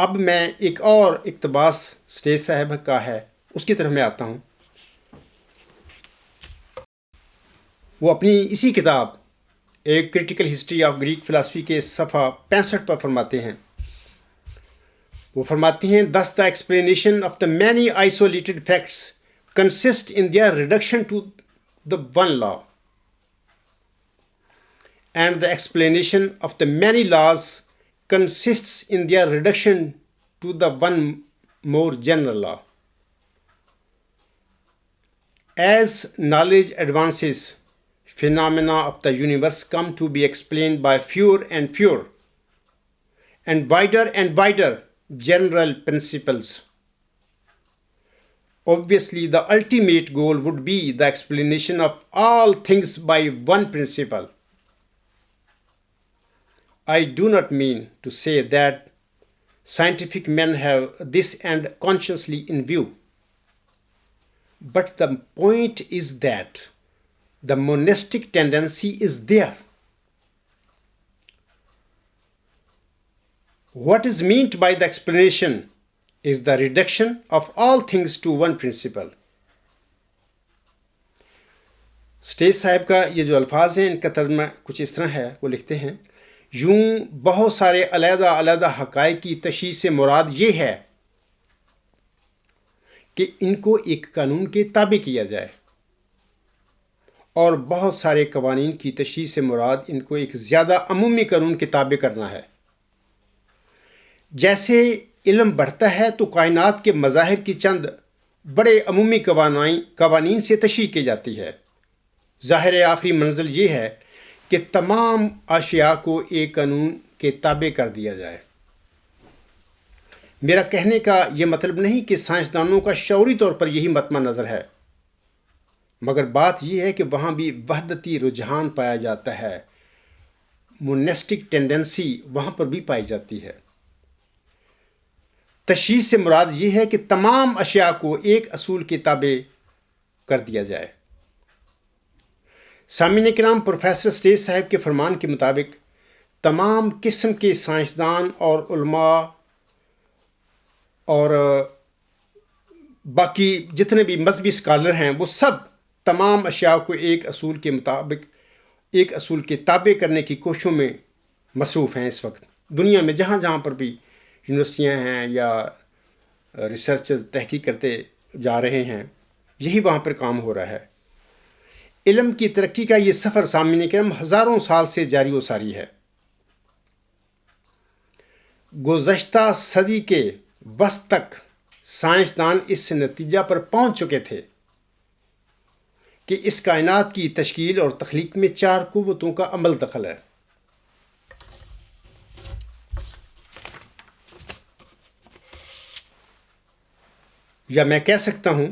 اب میں ایک اور اقتباس سٹیج صاحب کا ہے اس کی طرف میں آتا ہوں. وہ اپنی اسی کتاب ایک critical history of Greek philosophy کے صفحہ 65 پر فرماتے ہیں. وہ فرماتے ہیں thus the explanation of the many isolated facts consist in their reduction to the one law, and the explanation of the many laws consists in their reduction to the one more general law. As knowledge advances, phenomena of the universe come to be explained by fewer and fewer and wider general principles. Obviously, the ultimate goal would be the explanation of all things by one principle. I do not mean to say that scientific men have this end consciously in view, but the point is that the monistic tendency is there. What is meant by the explanation is the reduction of all things to one principle. Stage صاحب کا یہ جو الفاظ ہیں ان کا ترجمہ کچھ اس طرح ہے. وہ لکھتے ہیں یوں بہت سارے علیحدہ علیحدہ حقائق کی تشخیص سے مراد یہ ہے کہ ان کو ایک قانون کے تابع کیا جائے، اور بہت سارے قوانین کی تشخیص سے مراد ان کو ایک زیادہ عمومی قانون کے تابع کرنا ہے. جیسے علم بڑھتا ہے تو کائنات کے مظاہر کی چند بڑے عمومی قوانین سے تشریح کی جاتی ہے. ظاہر آخری منزل یہ ہے کہ تمام اشیاء کو ایک قانون کے تابع کر دیا جائے. میرا کہنے کا یہ مطلب نہیں کہ سائنسدانوں کا شعوری طور پر یہی مطمع نظر ہے، مگر بات یہ ہے کہ وہاں بھی وحدتی رجحان پایا جاتا ہے، مونسٹک ٹینڈنسی وہاں پر بھی پائی جاتی ہے. تشخیص سے مراد یہ ہے کہ تمام اشیاء کو ایک اصول کے تابع کر دیا جائے. سامعین کرام، پروفیسر اسٹیج صاحب کے فرمان کے مطابق تمام قسم کے سائنسدان اور علماء اور باقی جتنے بھی مذہبی اسکالر ہیں وہ سب تمام اشیاء کو ایک اصول کے مطابق ایک اصول کے تابع کرنے کی کوششوں میں مصروف ہیں. اس وقت دنیا میں جہاں جہاں پر بھی یونیورسٹیاں ہیں یا ریسرچر تحقیق کرتے جا رہے ہیں، یہی وہاں پر کام ہو رہا ہے. علم کی ترقی کا یہ سفر سامعین کرام ہزاروں سال سے جاری و ساری ہے. گزشتہ صدی کے وسط تک سائنسدان اس نتیجہ پر پہنچ چکے تھے کہ اس کائنات کی تشکیل اور تخلیق میں 4 قوتوں کا عمل دخل ہے. یا میں کہہ سکتا ہوں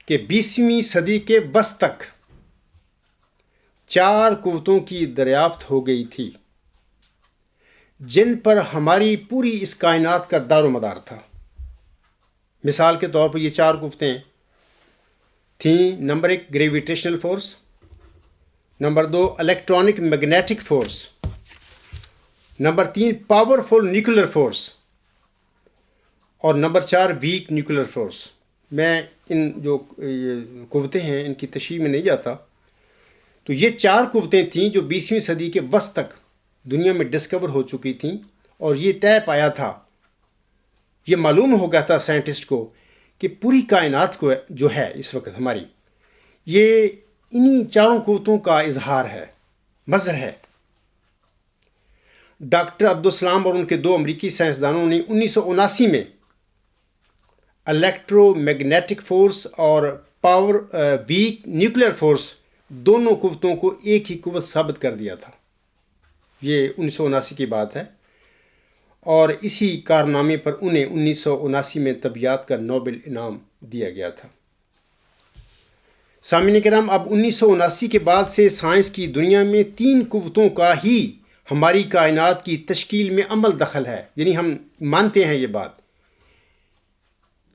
کہ 20ویں صدی کے وسط تک 4 قوتوں کی دریافت ہو گئی تھی جن پر ہماری پوری اس کائنات کا دار و مدار تھا. مثال کے طور پر یہ 4 قوتیں تھیں: number 1 gravitational force, number 2 electronic magnetic force, number 3 powerful nuclear force, اور نمبر 4 ویک نیوکلر فورس. میں ان جو قوتیں ہیں ان کی تشریح میں نہیں جاتا. تو یہ 4 قوتیں تھیں جو 20ویں صدی کے وسط تک دنیا میں ڈسکور ہو چکی تھیں، اور یہ طے پایا تھا، یہ معلوم ہو گیا تھا سائنٹسٹ کو کہ پوری کائنات کو جو ہے اس وقت ہماری، یہ انہی 4 قوتوں کا اظہار ہے، مظہر ہے. ڈاکٹر عبدالسلام اور ان کے 2 امریکی سائنسدانوں نے 1979 میں الیکٹرو میگنیٹک فورس اور پاور ویک نیوکلیر فورس دونوں قوتوں کو ایک ہی قوت ثابت کر دیا تھا. یہ 1979 کی بات ہے، اور اسی کارنامے پر انہیں 1979 میں طبیعیات کا نوبل انعام دیا گیا تھا. سامعین کرام، اب 1979 کے بعد سے سائنس کی دنیا میں 3 قوتوں کا ہی ہماری کائنات کی تشکیل میں عمل دخل ہے. یعنی ہم مانتے ہیں یہ بات،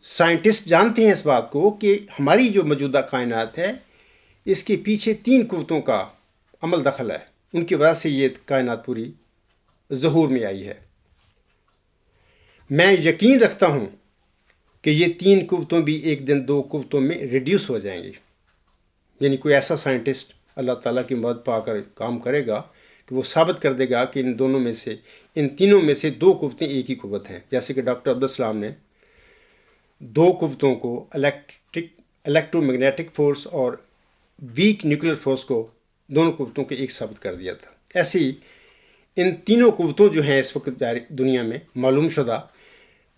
سائنٹسٹ جانتے ہیں اس بات کو کہ ہماری جو موجودہ کائنات ہے اس کے پیچھے 3 قوتوں کا عمل دخل ہے. ان کی وجہ سے یہ کائنات پوری ظہور میں آئی ہے. میں یقین رکھتا ہوں کہ یہ 3 قوتوں بھی ایک دن 2 قوتوں میں ریڈیوس ہو جائیں گی. یعنی کوئی ایسا سائنٹسٹ اللہ تعالیٰ کی مدد پا کر کام کرے گا کہ وہ ثابت کر دے گا کہ ان تینوں میں سے 2 قوتیں ایک ہی قوت ہیں. جیسے کہ ڈاکٹر عبدالسلام نے 2 قوتوں کو الیکٹرو میگنیٹک فورس اور ویک نیوکلیر فورس کو دونوں قوتوں کے ایک ثابت کر دیا تھا. ایسے ہی ان تینوں قوتوں جو ہیں اس وقت دنیا میں معلوم شدہ،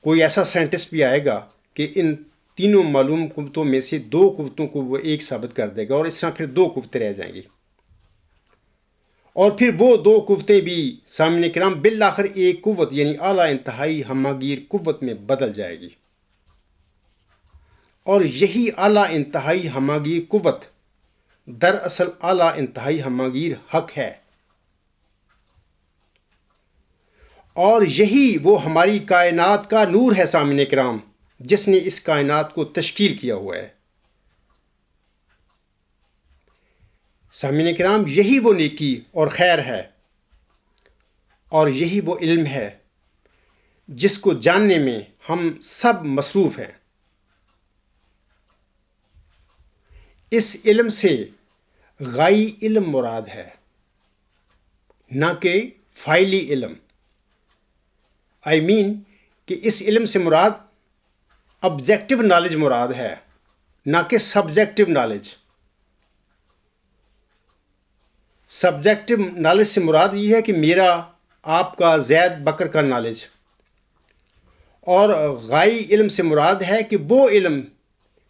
کوئی ایسا سائنٹسٹ بھی آئے گا کہ ان تینوں معلوم قوتوں میں سے 2 قوتوں کو وہ ایک ثابت کر دے گا، اور اس طرح پھر 2 قوتیں رہ جائیں گی. اور پھر وہ 2 قوتیں بھی سامعین کرام بالآخر ایک قوت یعنی اعلیٰ انتہائی ہمہ گیر قوت میں بدل جائے گی. اور یہی اعلیٰ انتہائی ہماگیر قوت دراصل اعلیٰ انتہائی ہماگیر حق ہے، اور یہی وہ ہماری کائنات کا نور ہے سامعین کرام، جس نے اس کائنات کو تشکیل کیا ہوا ہے۔ سامعین کرام، یہی وہ نیکی اور خیر ہے، اور یہی وہ علم ہے جس کو جاننے میں ہم سب مصروف ہیں۔ اس علم سے غائی علم مراد ہے، نہ کہ فائلی علم۔ کہ اس علم سے مراد آبجیکٹو نالج مراد ہے، نہ کہ سبجیکٹو نالج۔ سبجیکٹو نالج سے مراد یہ ہے کہ میرا، آپ کا، زید بکر کا نالج، اور غائی علم سے مراد ہے کہ وہ علم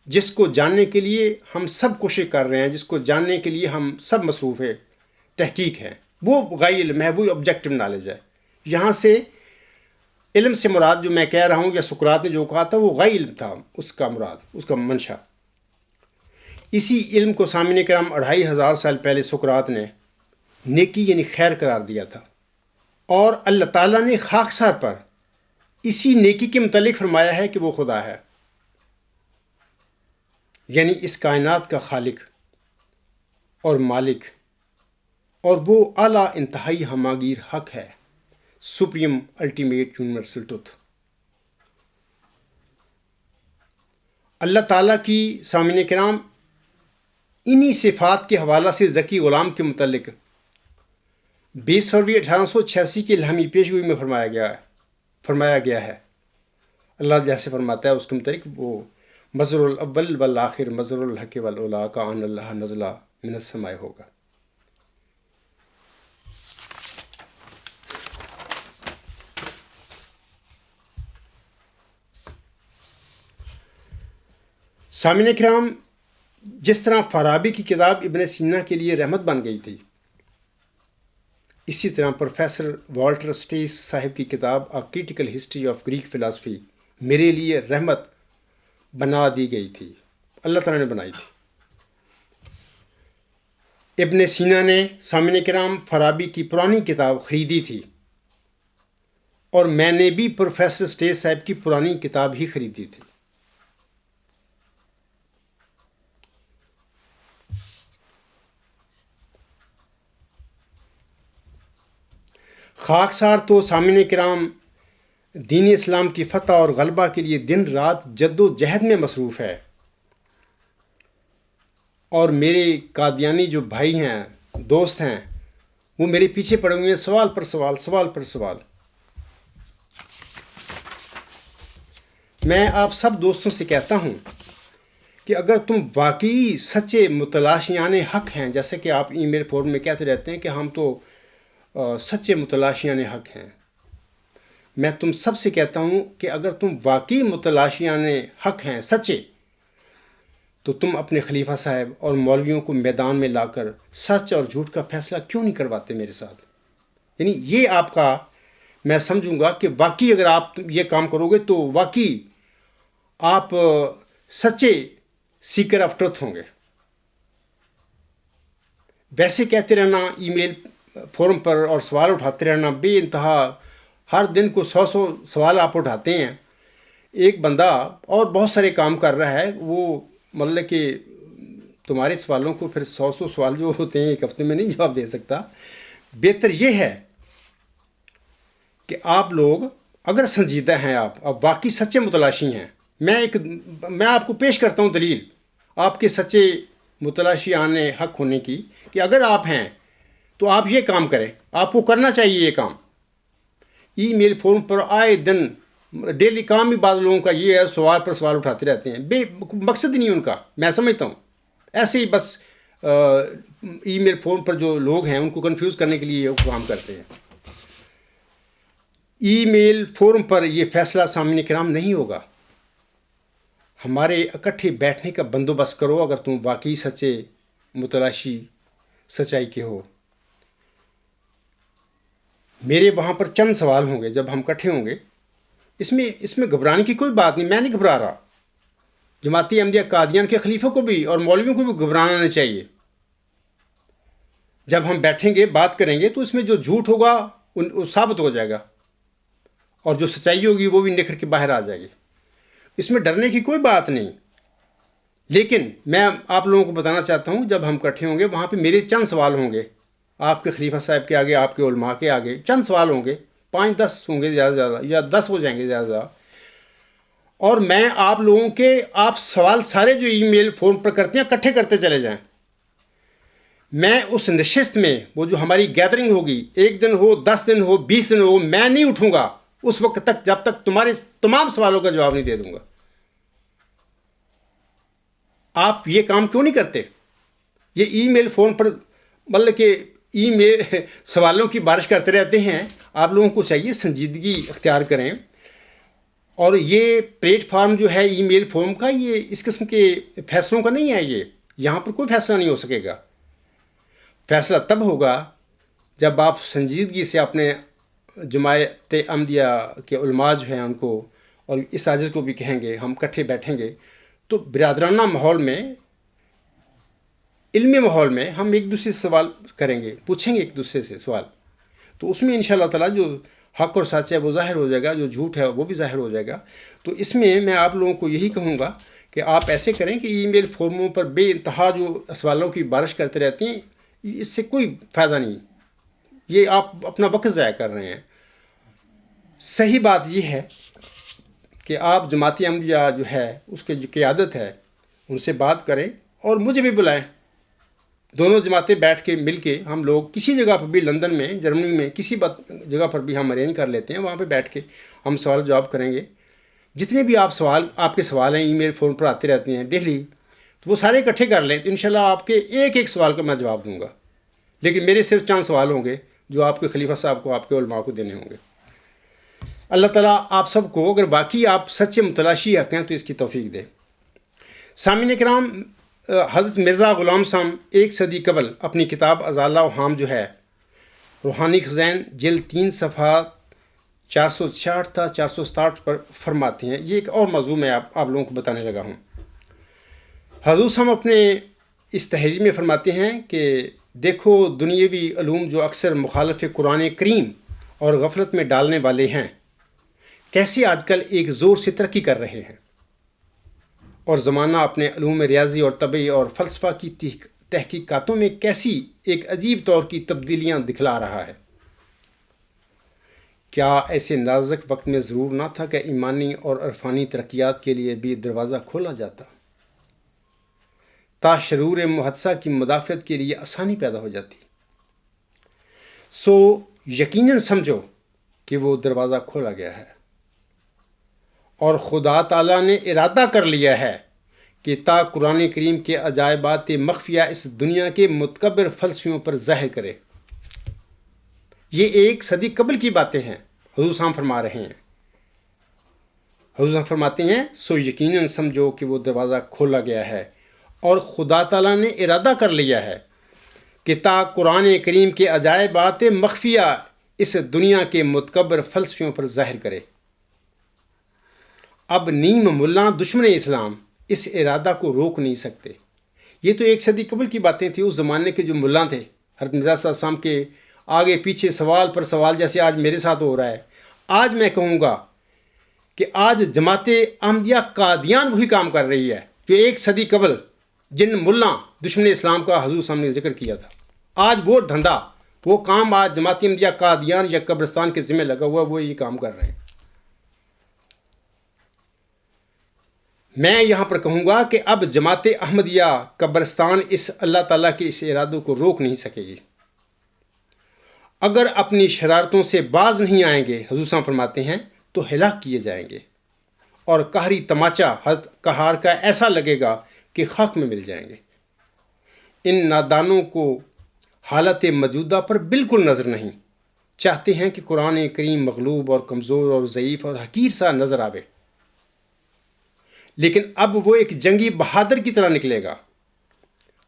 جس کو جاننے کے لیے ہم سب کوشش کر رہے ہیں، جس کو جاننے کے لیے ہم سب مصروف ہیں، تحقیق ہے، وہ غائی علم ہے، وہ آبجیکٹو نالج ہے۔ یہاں سے علم سے مراد جو میں کہہ رہا ہوں، یا سقراط نے جو کہا تھا، وہ غائی علم تھا، اس کا مراد، اس کا منشا۔ اسی علم کو سامعین کرام 2500 سال پہلے سقراط نے نیکی یعنی خیر قرار دیا تھا، اور اللہ تعالیٰ نے خاکسار پر اسی نیکی کے متعلق فرمایا ہے کہ وہ خدا ہے، یعنی اس کائنات کا خالق اور مالک، اور وہ اعلیٰ انتہائی ہماگیر حق ہے، سپریم الٹیمیٹ یونیورسل ٹروتھ۔ اللہ تعالیٰ کی سامعین کرام انہی صفات کے حوالہ سے ذکی غلام کے متعلق 20 فروری 1886 کی الہامی پیشگوئی میں فرمایا گیا ہے۔ اللہ جیسے فرماتا ہے اس کے متعلق، وہ مظہر الاول والآخر مظہر الحق والاولا کا ان اللہ نزلہ من السماء ہوگا۔ سامعین کرام، جس طرح فارابی کی کتاب ابن سینا کے لیے رحمت بن گئی تھی، اسی طرح پروفیسر والٹر اسٹیس صاحب کی کتاب a critical history of Greek philosophy میرے لیے رحمت بنا دی گئی تھی، اللہ تعالیٰ نے بنائی تھی۔ ابن سینا نے سامعین کرام فارابی کی پرانی کتاب خریدی تھی، اور میں نے بھی پروفیسر اسٹیس صاحب کی پرانی کتاب ہی خریدی تھی۔ خاکسار تو سامعین کرام دین اسلام کی فتح اور غلبہ کے لیے دن رات جد و جہد میں مصروف ہے، اور میرے قادیانی جو بھائی ہیں، دوست ہیں، وہ میرے پیچھے پڑے ہوئے ہیں، سوال پر سوال، سوال پر سوال۔ میں آپ سب دوستوں سے کہتا ہوں کہ اگر تم واقعی سچے متلاشیان حق ہیں، جیسے کہ آپ ای میل فورم میں کہتے رہتے ہیں کہ ہم تو سچے متلاشیان حق ہیں، میں تم سب سے کہتا ہوں کہ اگر تم واقعی متلاشیان حق ہیں، سچے، تو تم اپنے خلیفہ صاحب اور مولویوں کو میدان میں لا کر سچ اور جھوٹ کا فیصلہ کیوں نہیں کرواتے میرے ساتھ؟ یعنی یہ آپ کا، میں سمجھوں گا کہ واقعی اگر آپ یہ کام کرو گے تو واقعی آپ سچے سیکر آف ٹروتھ ہوں گے۔ ویسے کہتے رہنا، ای میل فورم پر اور سوال اٹھاتے رہنا بے انتہا، ہر دن کو 100 سوال آپ اٹھاتے ہیں۔ ایک بندہ اور بہت سارے کام کر رہا ہے، وہ مطلب کہ تمہارے سوالوں کو پھر 100 سوال جو ہوتے ہیں ایک ہفتے میں نہیں جواب دے سکتا۔ بہتر یہ ہے کہ آپ لوگ اگر سنجیدہ ہیں، آپ واقعی سچے متلاشی ہیں، میں آپ کو پیش کرتا ہوں دلیل آپ کے سچے متلاشیان حق ہونے کی، کہ اگر آپ ہیں تو آپ یہ کام کریں، آپ کو کرنا چاہیے یہ کام۔ ای میل فورم پر آئے دن ڈیلی کام بھی بعض لوگوں کا یہ ہے، سوال پر سوال اٹھاتے رہتے ہیں، بے مقصد ہی نہیں ان کا، میں سمجھتا ہوں ایسے ہی بس ای میل فورم پر جو لوگ ہیں ان کو کنفیوز کرنے کے لیے یہ کام کرتے ہیں۔ ای میل فورم پر یہ فیصلہ سامعین کرام نہیں ہوگا، ہمارے اکٹھے بیٹھنے کا بندوبست کرو اگر تم واقعی سچے متلاشی سچائی کے ہو۔ میرے وہاں پر چند سوال ہوں گے جب ہم اکٹھے ہوں گے، اس میں گھبرانے کی کوئی بات نہیں، میں نہیں گھبرا رہا۔ جماعتی احمدیہ قادیان کے خلیفوں کو بھی اور مولویوں کو بھی گھبرانا نہیں چاہیے. جب ہم بیٹھیں گے بات کریں گے تو اس میں جو جھوٹ ہوگا وہ ثابت ہو جائے گا اور جو سچائی ہوگی وہ بھی نکھر کے باہر آ جائے گی. اس میں ڈرنے کی کوئی بات نہیں. لیکن میں آپ لوگوں کو بتانا چاہتا ہوں جب ہم اکٹھے ہوں گے وہاں پہ میرے چند سوال ہوں گے آپ کے خلیفہ صاحب کے آگے, آپ کے علماء کے آگے چند سوال ہوں گے, 5-10 ہوں گے زیادہ سے زیادہ, یا 10 ہو جائیں گے زیادہ سے زیادہ. اور میں آپ لوگوں کے آپ سوال سارے جو ای میل فون پر کرتے ہیں اکٹھے کرتے چلے جائیں. میں اس نشست میں وہ جو ہماری گیدرنگ ہوگی 1 دن ہو 10 دن ہو 20 دن ہو, میں نہیں اٹھوں گا اس وقت تک جب تک تمہارے تمام سوالوں کا جواب نہیں دے دوں گا. آپ یہ کام کیوں نہیں کرتے؟ یہ ای میل فون پر مطلب کہ ای میل سوالوں کی بارش کرتے رہتے ہیں. آپ لوگوں کو چاہیے سنجیدگی اختیار کریں. اور یہ پلیٹ فارم جو ہے ای میل فارم کا, یہ اس قسم کے فیصلوں کا نہیں ہے. یہ یہاں پر کوئی فیصلہ نہیں ہو سکے گا. فیصلہ تب ہوگا جب آپ سنجیدگی سے اپنے جماعت احمدیہ کے علماء جو ہیں ان کو اور اس عاجز کو بھی کہیں گے, ہم اکٹھے بیٹھیں گے تو برادرانہ ماحول میں, علمی ماحول میں ہم ایک دوسرے سے سوال کریں گے, پوچھیں گے ایک دوسرے سے سوال. تو اس میں انشاءاللہ تعالی جو حق اور سچ ہے وہ ظاہر ہو جائے گا, جو جھوٹ ہے وہ بھی ظاہر ہو جائے گا. تو اس میں آپ لوگوں کو یہی کہوں گا کہ آپ ایسے کریں کہ ای میل فارموں پر بے انتہا جو سوالوں کی بارش کرتے رہتے ہیں, اس سے کوئی فائدہ نہیں. یہ آپ اپنا وقت ضائع کر رہے ہیں. صحیح بات یہ ہے کہ آپ جماعتی احمدیہ جو ہے اس کے جو قیادت ہے ان سے بات کریں اور مجھے بھی بلائیں. دونوں جماعتیں بیٹھ کے مل کے ہم لوگ کسی جگہ پر بھی, لندن میں, جرمنی میں, کسی جگہ پر بھی ہم ارینج کر لیتے ہیں, وہاں پہ بیٹھ کے ہم سوال جواب کریں گے. جتنے بھی آپ کے سوال ہیں ای میل فون پر آتے رہتے ہیں ڈیلی, تو وہ سارے اکٹھے کر لیں تو انشاءاللہ آپ کے ایک ایک سوال کا میں جواب دوں گا. لیکن میرے صرف چند سوال ہوں گے جو آپ کے خلیفہ صاحب کو, آپ کے علماء کو دینے ہوں گے. اللہ تعالیٰ آپ سب کو, اگر باقی آپ سچے متلاشی حق ہیں تو اس کی توفیق دے. سامعین کرام, حضرت مرزا غلام صاحب 1 صدی قبل اپنی کتاب ازالہ و حام جو ہے روحانی خزین جلد 3 صفحہ 466 تا 467 پر فرماتے ہیں. یہ ایک اور موضوع میں آپ لوگوں کو بتانے لگا ہوں. حضور صاحب اپنے اس تحریر میں فرماتے ہیں کہ دیکھو دنیاوی علوم جو اکثر مخالف قرآن کریم اور غفلت میں ڈالنے والے ہیں, کیسے آج کل ایک زور سے ترقی کر رہے ہیں, اور زمانہ اپنے علوم ریاضی اور طبعی اور فلسفہ کی تحقیقاتوں میں کیسی ایک عجیب طور کی تبدیلیاں دکھلا رہا ہے. کیا ایسے نازک وقت میں ضرور نہ تھا کہ ایمانی اور عرفانی ترقیات کے لیے بھی دروازہ کھولا جاتا, تا شرور محدثہ کی مدافعت کے لیے آسانی پیدا ہو جاتی. سو یقیناً سمجھو کہ وہ دروازہ کھولا گیا ہے اور خدا تعالیٰ نے ارادہ کر لیا ہے کہ تا قرآن کریم کے عجائبات مخفیہ اس دنیا کے متکبر فلسفیوں پر ظاہر کرے. یہ 1 صدی قبل کی باتیں ہیں, حضور صاحب فرما رہے ہیں. حضور صاحب فرماتے ہیں سو یقیناً سمجھو کہ وہ دروازہ کھولا گیا ہے اور خدا تعالیٰ نے ارادہ کر لیا ہے کہ تا قرآن کریم کے عجائبات مخفیہ اس دنیا کے متکبر فلسفیوں پر ظاہر کرے. اب نیم ملا دشمن اسلام اس ارادہ کو روک نہیں سکتے. یہ تو 1 صدی قبل کی باتیں تھیں. اس زمانے کے جو ملا تھے, حضرت مرزا صاحب السلام کے آگے پیچھے سوال پر سوال جیسے آج میرے ساتھ ہو رہا ہے. آج میں کہوں گا کہ آج جماعت احمدیہ قادیان وہی کام کر رہی ہے جو 1 صدی قبل جن ملا دشمن اسلام کا حضور صاحب نے ذکر کیا تھا. آج وہ دھندا, وہ کام آج جماعت احمدیہ قادیان یا قبرستان کے ذمہ لگا ہوا, وہ یہ کام کر رہے ہیں. میں یہاں پر کہوں گا کہ اب جماعت احمدیہ قبرستان اس اللہ تعالیٰ کے اس ارادوں کو روک نہیں سکے گی. اگر اپنی شرارتوں سے باز نہیں آئیں گے, حضور صاحب فرماتے ہیں, تو ہلاک کیے جائیں گے اور قہری تماچا حضرت قہار کا ایسا لگے گا کہ خاک میں مل جائیں گے. ان نادانوں کو حالت موجودہ پر بالکل نظر نہیں, چاہتے ہیں کہ قرآن کریم مغلوب اور کمزور اور ضعیف اور حقیر سا نظر آوے. لیکن اب وہ ایک جنگی بہادر کی طرح نکلے گا.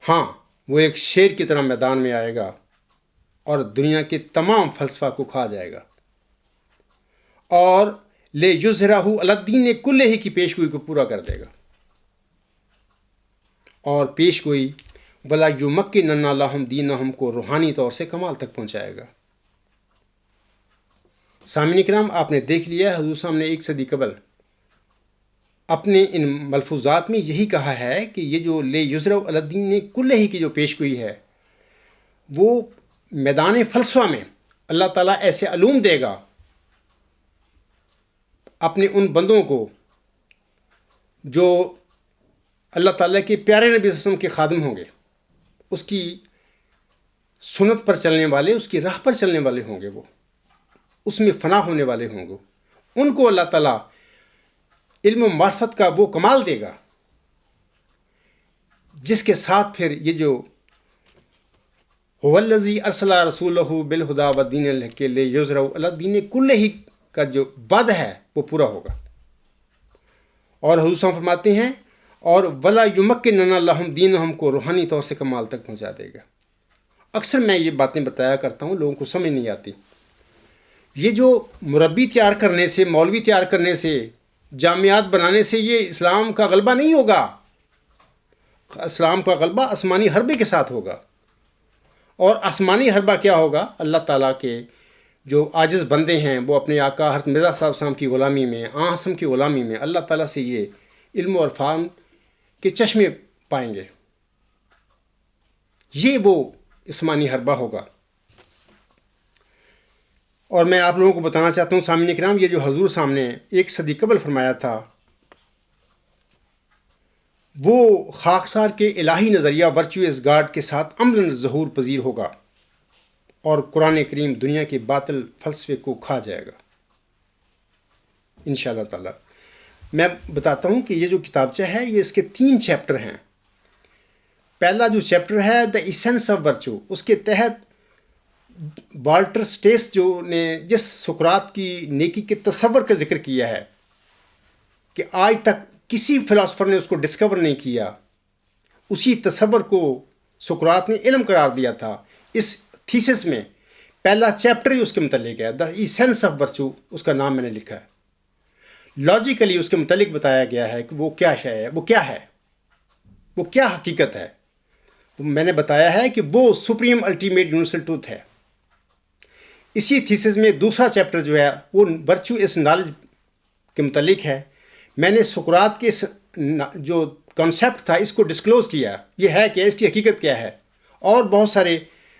ہاں, وہ ایک شیر کی طرح میدان میں آئے گا اور دنیا کے تمام فلسفہ کو کھا جائے گا اور لے یظہرہ علی الدین کلہ کی پیشگوئی کو پورا کر دے گا. اور پیش گوئی ولا یمکن لہم دینہم کو روحانی طور سے کمال تک پہنچائے گا۔ سامعین کرام، آپ نے دیکھ لیا حضور صاحب نے 1 صدی قبل اپنے ان ملفوظات میں یہی کہا ہے کہ یہ جو لے یزرع علی الدین کلہ ہی کی جو پیش گوئی ہے، وہ میدان فلسفہ میں اللہ تعالیٰ ایسے علوم دے گا اپنے ان بندوں کو جو اللہ تعالیٰ کے پیارے نبی صلی اللہ علیہ وسلم کے خادم ہوں گے، اس کی سنت پر چلنے والے، اس کی راہ پر چلنے والے ہوں گے، وہ اس میں فنا ہونے والے ہوں گے، ان کو اللہ تعالیٰ علم و معرفت کا وہ کمال دے گا جس کے ساتھ پھر یہ جو هو الذی ارسل رسولہ بالہدی والدین الحق لیظہرہ علی الدین کلہ کا جو وعدہ ہے وہ پورا ہوگا۔ اور حضور صلی اللہ علیہ وسلم فرماتے ہیں اور ولا یمکن لہم دینہم کو روحانی طور سے کمال تک پہنچا دے گا۔ اکثر میں یہ باتیں بتایا کرتا ہوں، لوگوں کو سمجھ نہیں آتی۔ یہ جو مربی تیار کرنے سے، مولوی تیار کرنے سے، جامعات بنانے سے یہ اسلام کا غلبہ نہیں ہوگا۔ اسلام کا غلبہ آسمانی حربے کے ساتھ ہوگا۔ اور آسمانی حربہ کیا ہوگا؟ اللہ تعالیٰ کے جو عاجز بندے ہیں وہ اپنے آقا حضرت مرزا صاحب صاحب کی غلامی میں، آن حسن کی غلامی میں اللہ تعالیٰ سے یہ علم و عرفان کے چشمے پائیں گے۔ یہ وہ آسمانی حربہ ہوگا۔ اور میں آپ لوگوں کو بتانا چاہتا ہوں سامعین کرام، یہ جو حضور صاحب نے 1 صدی قبل فرمایا تھا، وہ خاکسار کے الہی نظریہ ورچوئس گاڈ کے ساتھ عملاً ظہور پذیر ہوگا اور قرآن کریم دنیا کے باطل فلسفے کو کھا جائے گا انشاءاللہ تعالی۔ میں بتاتا ہوں کہ یہ جو کتابچہ ہے یہ اس کے 3 چیپٹر ہیں۔ پہلا جو چیپٹر ہے دا ایسنس آف ورچو، اس کے تحت والٹر سٹیس جو نے جس سقراط کی نیکی کے تصور کا ذکر کیا ہے کہ آج تک کسی فلاسفر نے اس کو ڈسکور نہیں کیا، اسی تصور کو سقراط نے علم قرار دیا تھا۔ اس تھیسس میں پہلا چیپٹر ہی اس کے متعلق ہے، دا ایسنس آف ورچو اس کا نام میں نے لکھا ہے۔ لاجیکلی اس کے متعلق بتایا گیا ہے کہ وہ کیا شے ہے، وہ کیا ہے، وہ کیا حقیقت ہے۔ میں نے بتایا ہے کہ وہ سپریم الٹیمیٹ یونیورسل ٹروتھ ہے۔ اسی تھیسس میں دوسرا چیپٹر جو ہے وہ ورچو اس نالج کے متعلق ہے۔ میں نے سقراط کے جو کانسیپٹ تھا اس کو ڈسکلوز کیا، یہ ہے کہ اس کی حقیقت کیا ہے، اور بہت سارے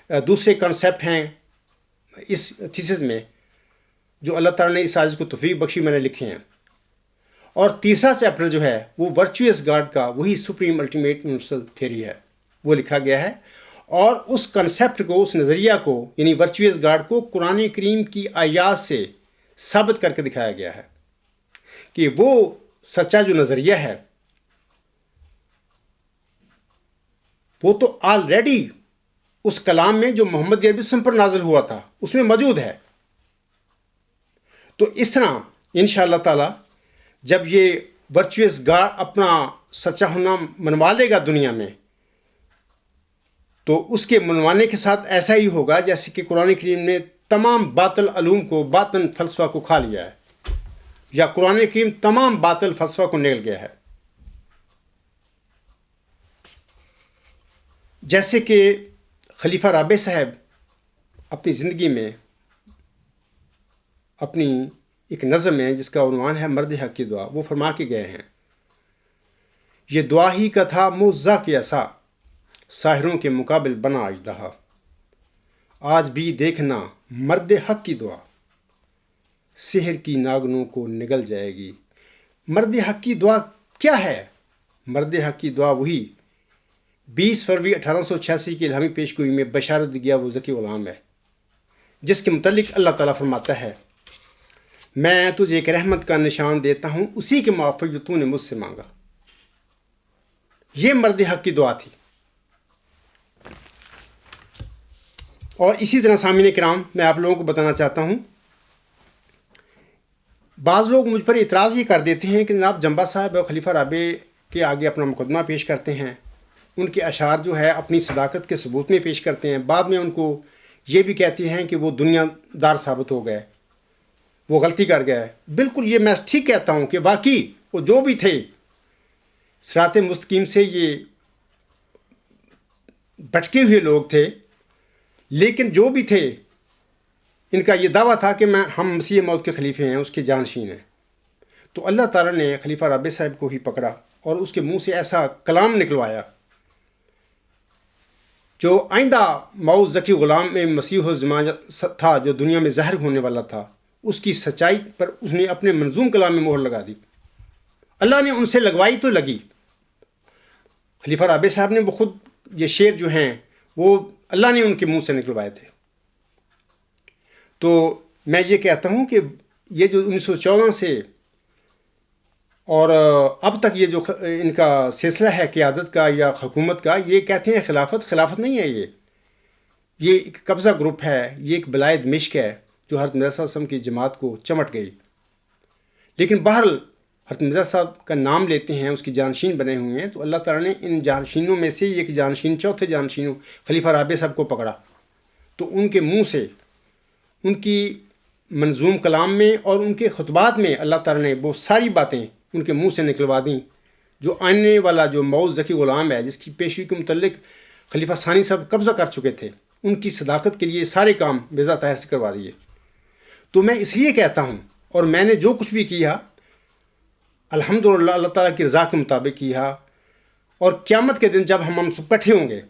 دوسرے کانسیپٹ ہیں اس تھیسس میں جو اللہ تعالیٰ نے اس عاجز کو توفیق بخشی میں نے لکھے ہیں۔ اور تیسرا چیپٹر جو ہے وہ ورچوئس گاڈ کا، وہی سپریم الٹیمیٹ یونیورسل تھیوری ہے، وہ لکھا گیا ہے۔ اور اس کنسیپٹ کو، اس نظریہ کو، یعنی ورچوئس گاڈ کو قرآن کریم کی آیات سے ثابت کر کے دکھایا گیا ہے کہ وہ سچا جو نظریہ ہے وہ تو آلریڈی اس کلام میں جو محمد عربی وسلم پر نازل ہوا تھا اس میں موجود ہے۔ تو اس طرح انشاءاللہ تعالی جب یہ ورچوئس گاڈ اپنا سچا ہونا منوا لے گا دنیا میں، تو اس کے منوانے کے ساتھ ایسا ہی ہوگا جیسے کہ قرآن کریم نے تمام باطل علوم کو، باطن فلسفہ کو کھا لیا ہے، یا قرآن کریم تمام باطل فلسفہ کو نگل گیا ہے۔ جیسے کہ خلیفہ رابع صاحب اپنی زندگی میں اپنی ایک نظم ہے جس کا عنوان ہے مرد حق کی دعا، وہ فرما کے گئے ہیں، یہ دعا ہی کا تھا معجزہ کے عصا، ساحروں کے مقابل بنا اژدہا، آج بھی دیکھنا مرد حق کی دعا، سحر کی ناگنوں کو نگل جائے گی۔ مرد حق کی دعا کیا ہے؟ مرد حق کی دعا وہی 20 فروری 1886 کی الہامی پیش گوئی میں بشارت گیا وہ ذکی غلام ہے، جس کے متعلق اللہ تعالیٰ فرماتا ہے میں تجھے ایک رحمت کا نشان دیتا ہوں اسی کے موافق جو تو نے مجھ سے مانگا۔ یہ مرد حق کی دعا تھی۔ اور اسی طرح سامعین کرام میں آپ لوگوں کو بتانا چاہتا ہوں، بعض لوگ مجھ پر اعتراض یہ کر دیتے ہیں کہ جناب جنبا صاحب خلیفہ رابع کے آگے اپنا مقدمہ پیش کرتے ہیں، ان کے اشعار جو ہے اپنی صداقت کے ثبوت میں پیش کرتے ہیں، بعد میں ان کو یہ بھی کہتے ہیں کہ وہ دنیا دار ثابت ہو گئے، وہ غلطی کر گئے۔ بالکل یہ میں ٹھیک کہتا ہوں کہ واقعی وہ جو بھی تھے صراط مستقیم سے یہ بھٹکے ہوئے لوگ تھے، لیکن جو بھی تھے ان کا یہ دعویٰ تھا کہ ہم مسیح موعود کے خلیفے ہیں، اس کے جانشین ہیں۔ تو اللہ تعالیٰ نے خلیفہ رابع صاحب کو ہی پکڑا اور اس کے منہ سے ایسا کلام نکلوایا جو آئندہ موعود ذکی غلام میں مسیح الزمان تھا، جو دنیا میں ظاہر ہونے والا تھا، اس کی سچائی پر اس نے اپنے منظوم کلام میں مہر لگا دی۔ اللہ نے ان سے لگوائی تو لگی، خلیفہ رابع صاحب نے وہ خود یہ شعر جو ہیں وہ اللہ نے ان کے منہ سے نکلوائے تھے۔ تو میں یہ کہتا ہوں کہ یہ جو 1914 سے اور اب تک یہ جو ان کا سلسلہ ہے قیادت کا یا حکومت کا، یہ کہتے ہیں خلافت نہیں ہے، یہ ایک قبضہ گروپ ہے، یہ ایک بلائے دمشق ہے جو حضرت مرزا صلی اللہ علیہ وسلم کی جماعت کو چمٹ گئی۔ لیکن بہرحال حضرت مرزا صاحب کا نام لیتے ہیں، اس کی جانشین بنے ہوئے ہیں، تو اللہ تعالیٰ نے ان جانشینوں میں سے ایک جانشین، چوتھے جانشینوں خلیفہ رابع صاحب کو پکڑا، تو ان کے منہ سے ان کی منظوم کلام میں اور ان کے خطبات میں اللہ تعالیٰ نے وہ ساری باتیں ان کے منہ سے نکلوا دیں جو آنے والا جو موعود ذکی غلام ہے، جس کی پیشوی کے متعلق خلیفہ ثانی صاحب قبضہ کر چکے تھے، ان کی صداقت کے لیے سارے کام مرزا طاہر سے کروا دیے۔ تو میں اس لیے کہتا ہوں، اور میں نے جو کچھ بھی کیا الحمدللہ اللہ تعالیٰ کی رضا کے مطابق کیا، اور قیامت کے دن جب ہم سب اکٹھے ہوں گے،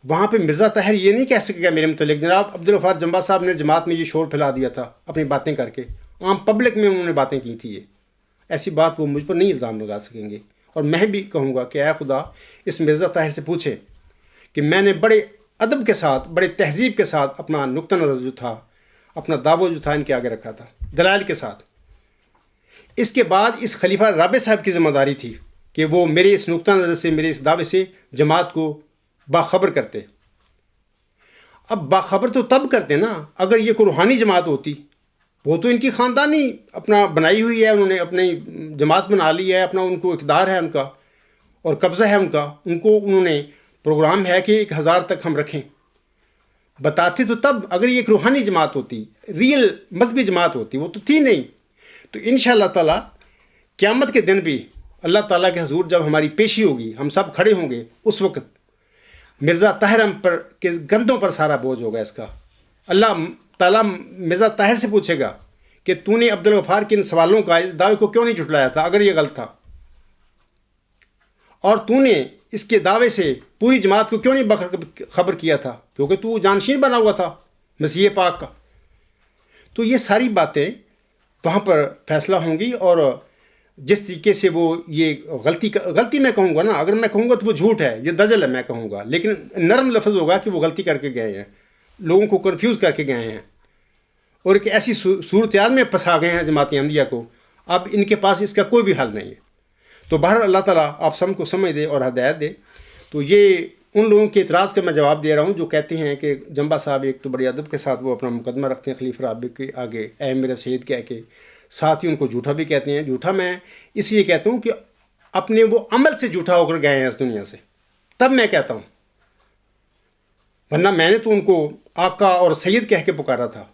وہاں پہ مرزا طاہر یہ نہیں کہہ سکے گا میرے متعلق جناب عبدالغفار جمبا صاحب نے جماعت میں یہ شور پھیلا دیا تھا اپنی باتیں کر کے، عام پبلک میں انہوں نے باتیں کی تھی، ایسی بات وہ مجھ پر نہیں الزام لگا سکیں گے۔ اور میں بھی کہوں گا کہ اے خدا اس مرزا طاہر سے پوچھے کہ میں نے بڑے ادب کے ساتھ، بڑے تہذیب کے ساتھ اپنا نقطہ نظر جو تھا، اپنا دعویٰ جو تھا ان کے آگے رکھا تھا دلائل کے ساتھ۔ اس کے بعد اس خلیفہ رابع صاحب کی ذمہ داری تھی کہ وہ میرے اس نقطہ نظر سے، میرے اس دعوے سے جماعت کو باخبر کرتے۔ اب باخبر تو تب کرتے نا اگر یہ کوئی روحانی جماعت ہوتی، وہ تو ان کی خاندانی اپنا بنائی ہوئی ہے، انہوں نے اپنی جماعت بنا لی ہے، اپنا ان کو اقتدار ہے ان کا اور قبضہ ہے ان کا، ان کو انہوں نے پروگرام ہے کہ 1000 تک ہم رکھیں، بتاتے تو تب اگر یہ ایک روحانی جماعت ہوتی، ریئل مذہبی جماعت ہوتی، وہ تو تھی نہیں۔ تو انشاءاللہ تعالیٰ قیامت کے دن بھی اللہ تعالیٰ کے حضور جب ہماری پیشی ہوگی، ہم سب کھڑے ہوں گے، اس وقت مرزا طاہر ہم پر کے گندوں پر سارا بوجھ ہوگا اس کا۔ اللہ تعالیٰ مرزا طاہر سے پوچھے گا کہ تو نے عبدالغفار کے ان سوالوں کا، اس دعوے کو کیوں نہیں جھٹلایا تھا اگر یہ غلط تھا، اور تو نے اس کے دعوے سے پوری جماعت کو کیوں نہیں خبر کیا تھا، کیونکہ تو جانشین بنا ہوا تھا مسیح پاک کا۔ تو یہ ساری باتیں وہاں پر فیصلہ ہوں گی، اور جس طریقے سے وہ یہ غلطی میں کہوں گا نا، اگر میں کہوں گا تو وہ جھوٹ ہے، یہ دجل ہے میں کہوں گا، لیکن نرم لفظ ہوگا کہ وہ غلطی کر کے گئے ہیں، لوگوں کو کنفیوز کر کے گئے ہیں اور ایک ایسی صورتحال میں پھنسا گئے ہیں جماعت احمدیہ کو، اب ان کے پاس اس کا کوئی بھی حل نہیں ہے۔ تو بہرحال اللہ تعالیٰ آپ سب کو سمجھ دے اور ہدایت دے۔ تو یہ ان لوگوں کے اعتراض کا میں جواب دے رہا ہوں جو کہتے ہیں کہ جمبا صاحب ایک تو بڑی ادب کے ساتھ وہ اپنا مقدمہ رکھتے ہیں خلیفہ رابع کے آگے، اے میرا سید کہہ کے، ساتھ ہی ان کو جھوٹا بھی کہتے ہیں۔ جھوٹا میں اس لیے کہتا ہوں کہ اپنے وہ عمل سے جھوٹا ہو کر گئے ہیں اس دنیا سے، تب میں کہتا ہوں، ورنہ میں نے تو ان کو آقا اور سید کہہ کے پکارا تھا،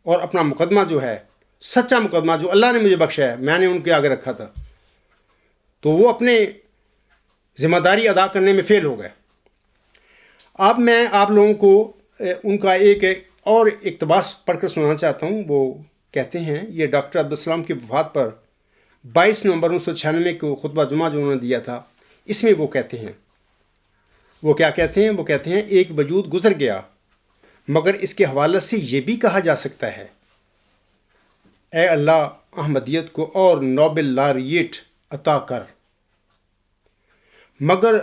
اور اپنا مقدمہ جو ہے سچا مقدمہ جو اللہ نے مجھے بخشا ہے میں نے ان کے آگے رکھا تھا، تو وہ اپنے ذمہ داری ادا کرنے میں فیل ہو گئے۔ اب میں آپ لوگوں کو ان کا ایک اور اقتباس پڑھ کر سنانا چاہتا ہوں۔ وہ کہتے ہیں، یہ ڈاکٹر عبدالسلام کی وفات پر 22 نومبر 1996 کو خطبہ جمعہ جو انہوں نے دیا تھا، اس میں وہ کہتے ہیں، وہ کیا کہتے ہیں؟ وہ کہتے ہیں ایک وجود گزر گیا، مگر اس کے حوالے سے یہ بھی کہا جا سکتا ہے، اے اللہ احمدیت کو اور نوبل لاریٹ عطا کر، مگر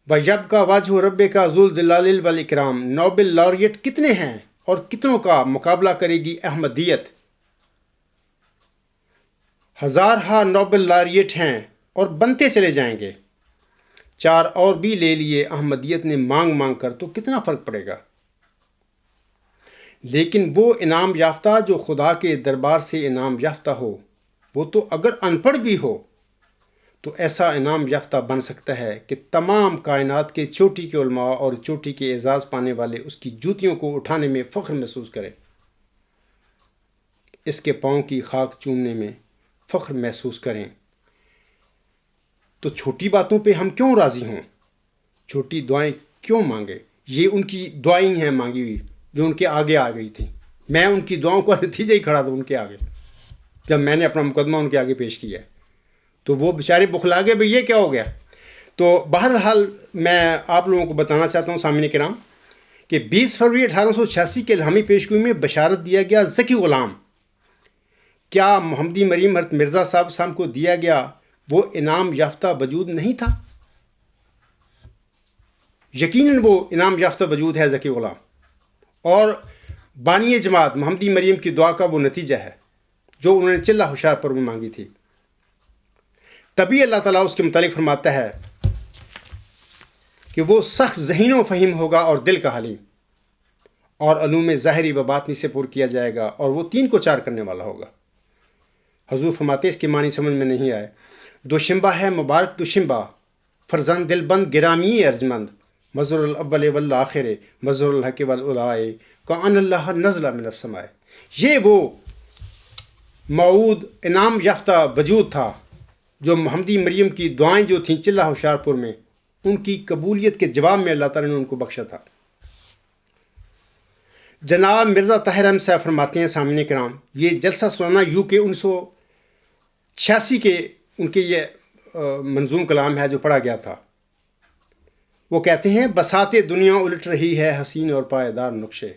وَيَبْقَى وَجْهُ رَبِّكَ ذُو الْجَلَالِ وَالْإِكْرَامِ، نوبل لاریٹ کتنے ہیں اور کتنوں کا مقابلہ کرے گی احمدیت؟ ہزارہا نوبل لاریٹ ہیں اور بنتے چلے جائیں گے، 4 اور بھی لے لیے احمدیت نے مانگ مانگ کر، تو کتنا فرق پڑے گا؟ لیکن وہ انعام یافتہ جو خدا کے دربار سے انعام یافتہ ہو، وہ تو اگر ان پڑھ بھی ہو تو ایسا انعام یافتہ بن سکتا ہے کہ تمام کائنات کے چوٹی کے علماء اور چوٹی کے اعزاز پانے والے اس کی جوتیوں کو اٹھانے میں فخر محسوس کریں، اس کے پاؤں کی خاک چومنے میں فخر محسوس کریں۔ تو چھوٹی باتوں پہ ہم کیوں راضی ہوں؟ چھوٹی دعائیں کیوں مانگیں؟ یہ ان کی دعائیں ہیں مانگی ہوئی جو ان کے آگے آ گئی تھیں. میں ان کی دعاؤں کا نتیجہ ہی کھڑا تھا ان کے آگے جب میں نے اپنا مقدمہ ان کے آگے پیش کیا ہے. تو وہ بیچارے بخلا گئے بھئی یہ کیا ہو گیا. تو بہرحال میں آپ لوگوں کو بتانا چاہتا ہوں سامعین کرام کہ 20 فروری 1886 کے الہامی پیشگوئی میں بشارت دیا گیا ذکی غلام کیا محمدی مریم حضرت مرزا صاحب کو دیا گیا وہ انعام یافتہ وجود نہیں تھا. یقیناً وہ انعام یافتہ وجود ہے ذکی غلام اور بانی جماعت محمدی مریم کی دعا کا وہ نتیجہ ہے جو انہوں نے چلہ ہوشیار پر میں مانگی تھی. تبھی اللہ تعالیٰ اس کے متعلق فرماتا ہے کہ وہ سخت ذہین و فہیم ہوگا اور دل کا حلیم اور علوم ظاہری و باطنی سے پر کیا جائے گا اور وہ 3 کو 4 کرنے والا ہوگا. حضور فرماتے ہیں اس کے معنی سمجھ میں نہیں آئے. دوشنبہ ہے مبارک دوشنبہ فرزند دل بند گرامی ارجمند مظہر الاول والآخر مظہر الحق والعلائے کان اللہ نزل من السماء. یہ وہ موعود انعام یافتہ وجود تھا جو محمدی مریم کی دعائیں جو تھیں چلہ ہوشیار پور میں ان کی قبولیت کے جواب میں اللہ تعالیٰ نے ان کو بخشا تھا. جناب مرزا طاہر احمد صاحب فرماتے ہیں سامعین کرام یہ جلسہ سالانہ یو کے 1986 کے ان کے یہ منظوم کلام ہے جو پڑھا گیا تھا. وہ کہتے ہیں بساط دنیا الٹ رہی ہے حسین اور پائیدار نقشے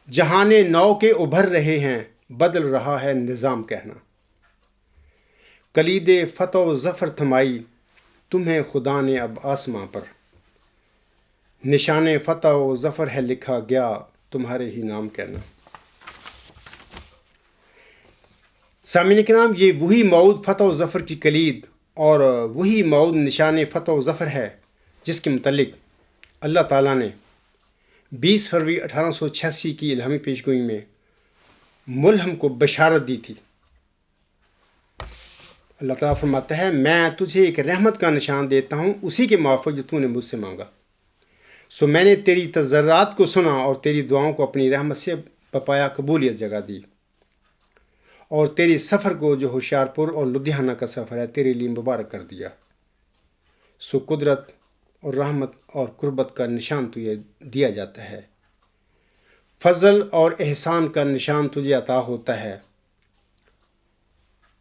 جہان نو کے ابھر رہے ہیں بدل رہا ہے نظام کہنا. کلید فتح و ظفر تھمائی تمہیں خدا نے اب آسماں پر نشان فتح و ظفر ہے لکھا گیا تمہارے ہی نام کہنا. سامعین کرام یہ وہی موعود فتح و ظفر کی کلید اور وہی موعود نشان فتح و ظفر ہے جس کے متعلق اللہ تعالیٰ نے 20 فروری 1886 کی الہامی پیشگوئی میں ملہم کو بشارت دی تھی. اللہ تعالیٰ فرماتا ہے میں تجھے ایک رحمت کا نشان دیتا ہوں اسی کے موافق جو تو نے مجھ سے مانگا. سو میں نے تیری تضرعات کو سنا اور تیری دعاؤں کو اپنی رحمت سے بپایا قبولیت جگہ دی اور تیری سفر کو جو ہوشیار پور اور لدھیانہ کا سفر ہے تیرے لیے مبارک کر دیا. سو قدرت اور رحمت اور قربت کا نشان تجھے دیا جاتا ہے. فضل اور احسان کا نشان تجھے عطا ہوتا ہے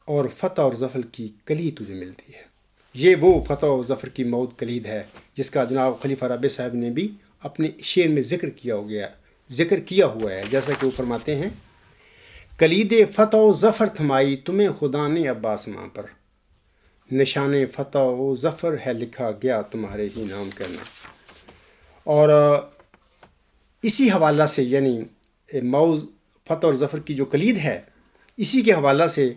اور فتح اور ظفر کی کلید تجھے ملتی ہے. یہ وہ فتح و ظفر کی موعود کلید ہے جس کا جناب خلیفہ رابع صاحب نے بھی اپنے شعر میں ذکر کیا ہوا ہے. جیسا کہ وہ فرماتے ہیں کلید فتح و ظفر تھمائی تمہیں خدا نے اب آسماں پر نشان فتح و ظفر ہے لکھا گیا تمہارے ہی نام کہنا. اور اسی حوالہ سے یعنی موعود فتح اور ظفر کی جو کلید ہے اسی کے حوالہ سے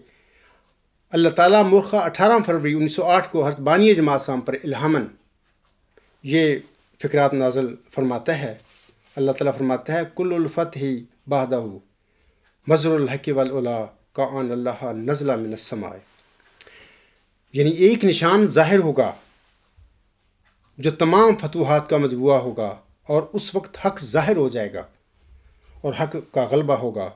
اللہ تعالیٰ مورخہ 18 فروری 1908 کو حضرت بانی جماعت صاحب پر الہاماً یہ فقرات نازل فرماتا ہے. اللہ تعالیٰ فرماتا ہے کل الفتح بعدہ مظہر الحق والعلا کان اللہ نزل من السماء. یعنی ایک نشان ظاہر ہوگا جو تمام فتوحات کا مجموعہ ہوگا اور اس وقت حق ظاہر ہو جائے گا اور حق کا غلبہ ہوگا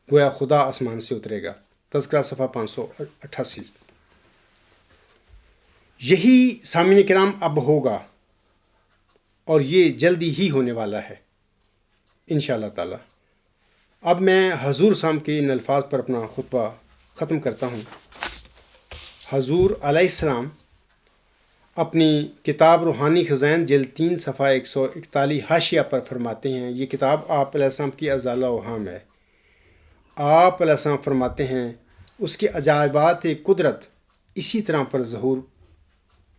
گویا خدا آسمان سے اترے گا. تذکرہ صفحہ 588. یہی سامعین کرام اب ہوگا اور یہ جلدی ہی ہونے والا ہے انشاءاللہ تعالی. اب میں حضور صاحب کے ان الفاظ پر اپنا خطبہ ختم کرتا ہوں. حضور علیہ السلام اپنی کتاب روحانی خزائن جلد 3 صفحہ 141 حاشیہ پر فرماتے ہیں یہ کتاب آپ علیہ السلام کی ازالہ اوہام ہے. آپ علیہ السلام فرماتے ہیں اس کے عجائبات قدرت اسی طرح پر ظہور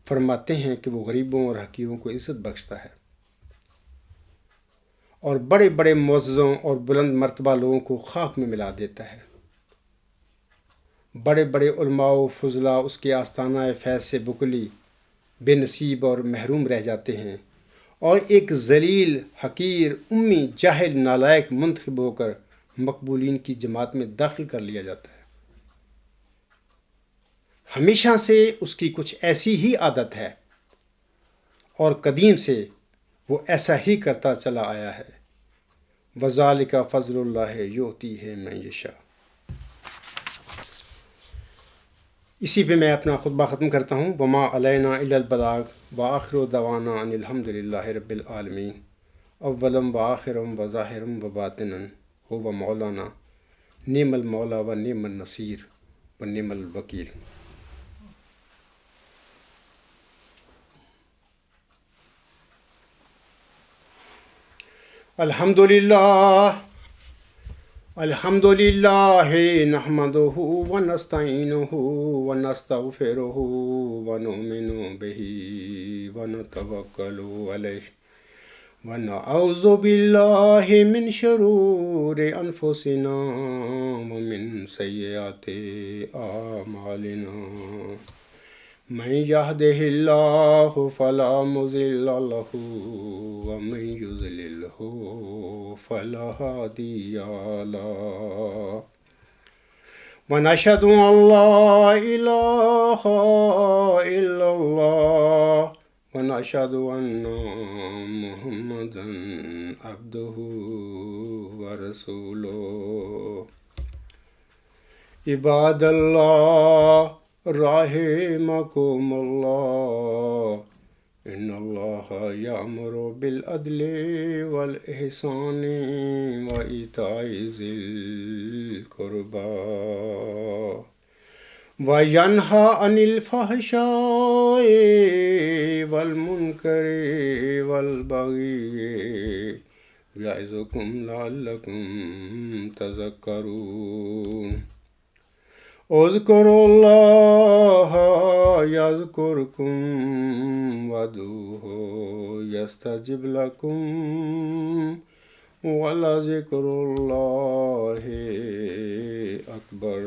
فرماتے ہیں کہ وہ غریبوں اور حقیروں کو عزت بخشتا ہے اور بڑے بڑے معززوں اور بلند مرتبہ لوگوں کو خاک میں ملا دیتا ہے. بڑے بڑے علماء و فضلاء اس کے آستانہ فیض سے بکلی بے نصیب اور محروم رہ جاتے ہیں اور ایک ذلیل حقیر امی جاہل نالائق منتخب ہو کر مقبولین کی جماعت میں داخل کر لیا جاتا ہے. ہمیشہ سے اس کی کچھ ایسی ہی عادت ہے اور قدیم سے وہ ایسا ہی کرتا چلا آیا ہے. وذالک فضل اللہ یؤتی ہے من یشاء. اسی پہ میں اپنا خطبہ ختم کرتا ہوں. وما علینا الا البلاغ وآخر دعوانا ان الحمد للہ رب العالمین. اولا و آخرا و ظاہرا و باطنا هو مولانا نعم المولا و نعم النصیر و نعم الوکیل. الحمد للہ نحمده و نستعینه و نستغفره و نؤمن به و نتوکل علیہ ونعوذ باللہ من شرور انفسنا ومن سیئات اعمالنا من يهده الله فلا مضل له ومن يضلله فلا هادي له ونشهد أن لا إله إلا الله ونشهد أن محمدا عبده ورسوله. عباد الله رحمكم الله إن الله يأمر بالعدل والإحسان وإيتاء ذي القربى وينهى عن الفحشاء والمنكر والبغي يعظكم لعلكم تذكرون. اذكروا الله يذكركم وادعوه يستجب لكم ولذكر الله أكبر.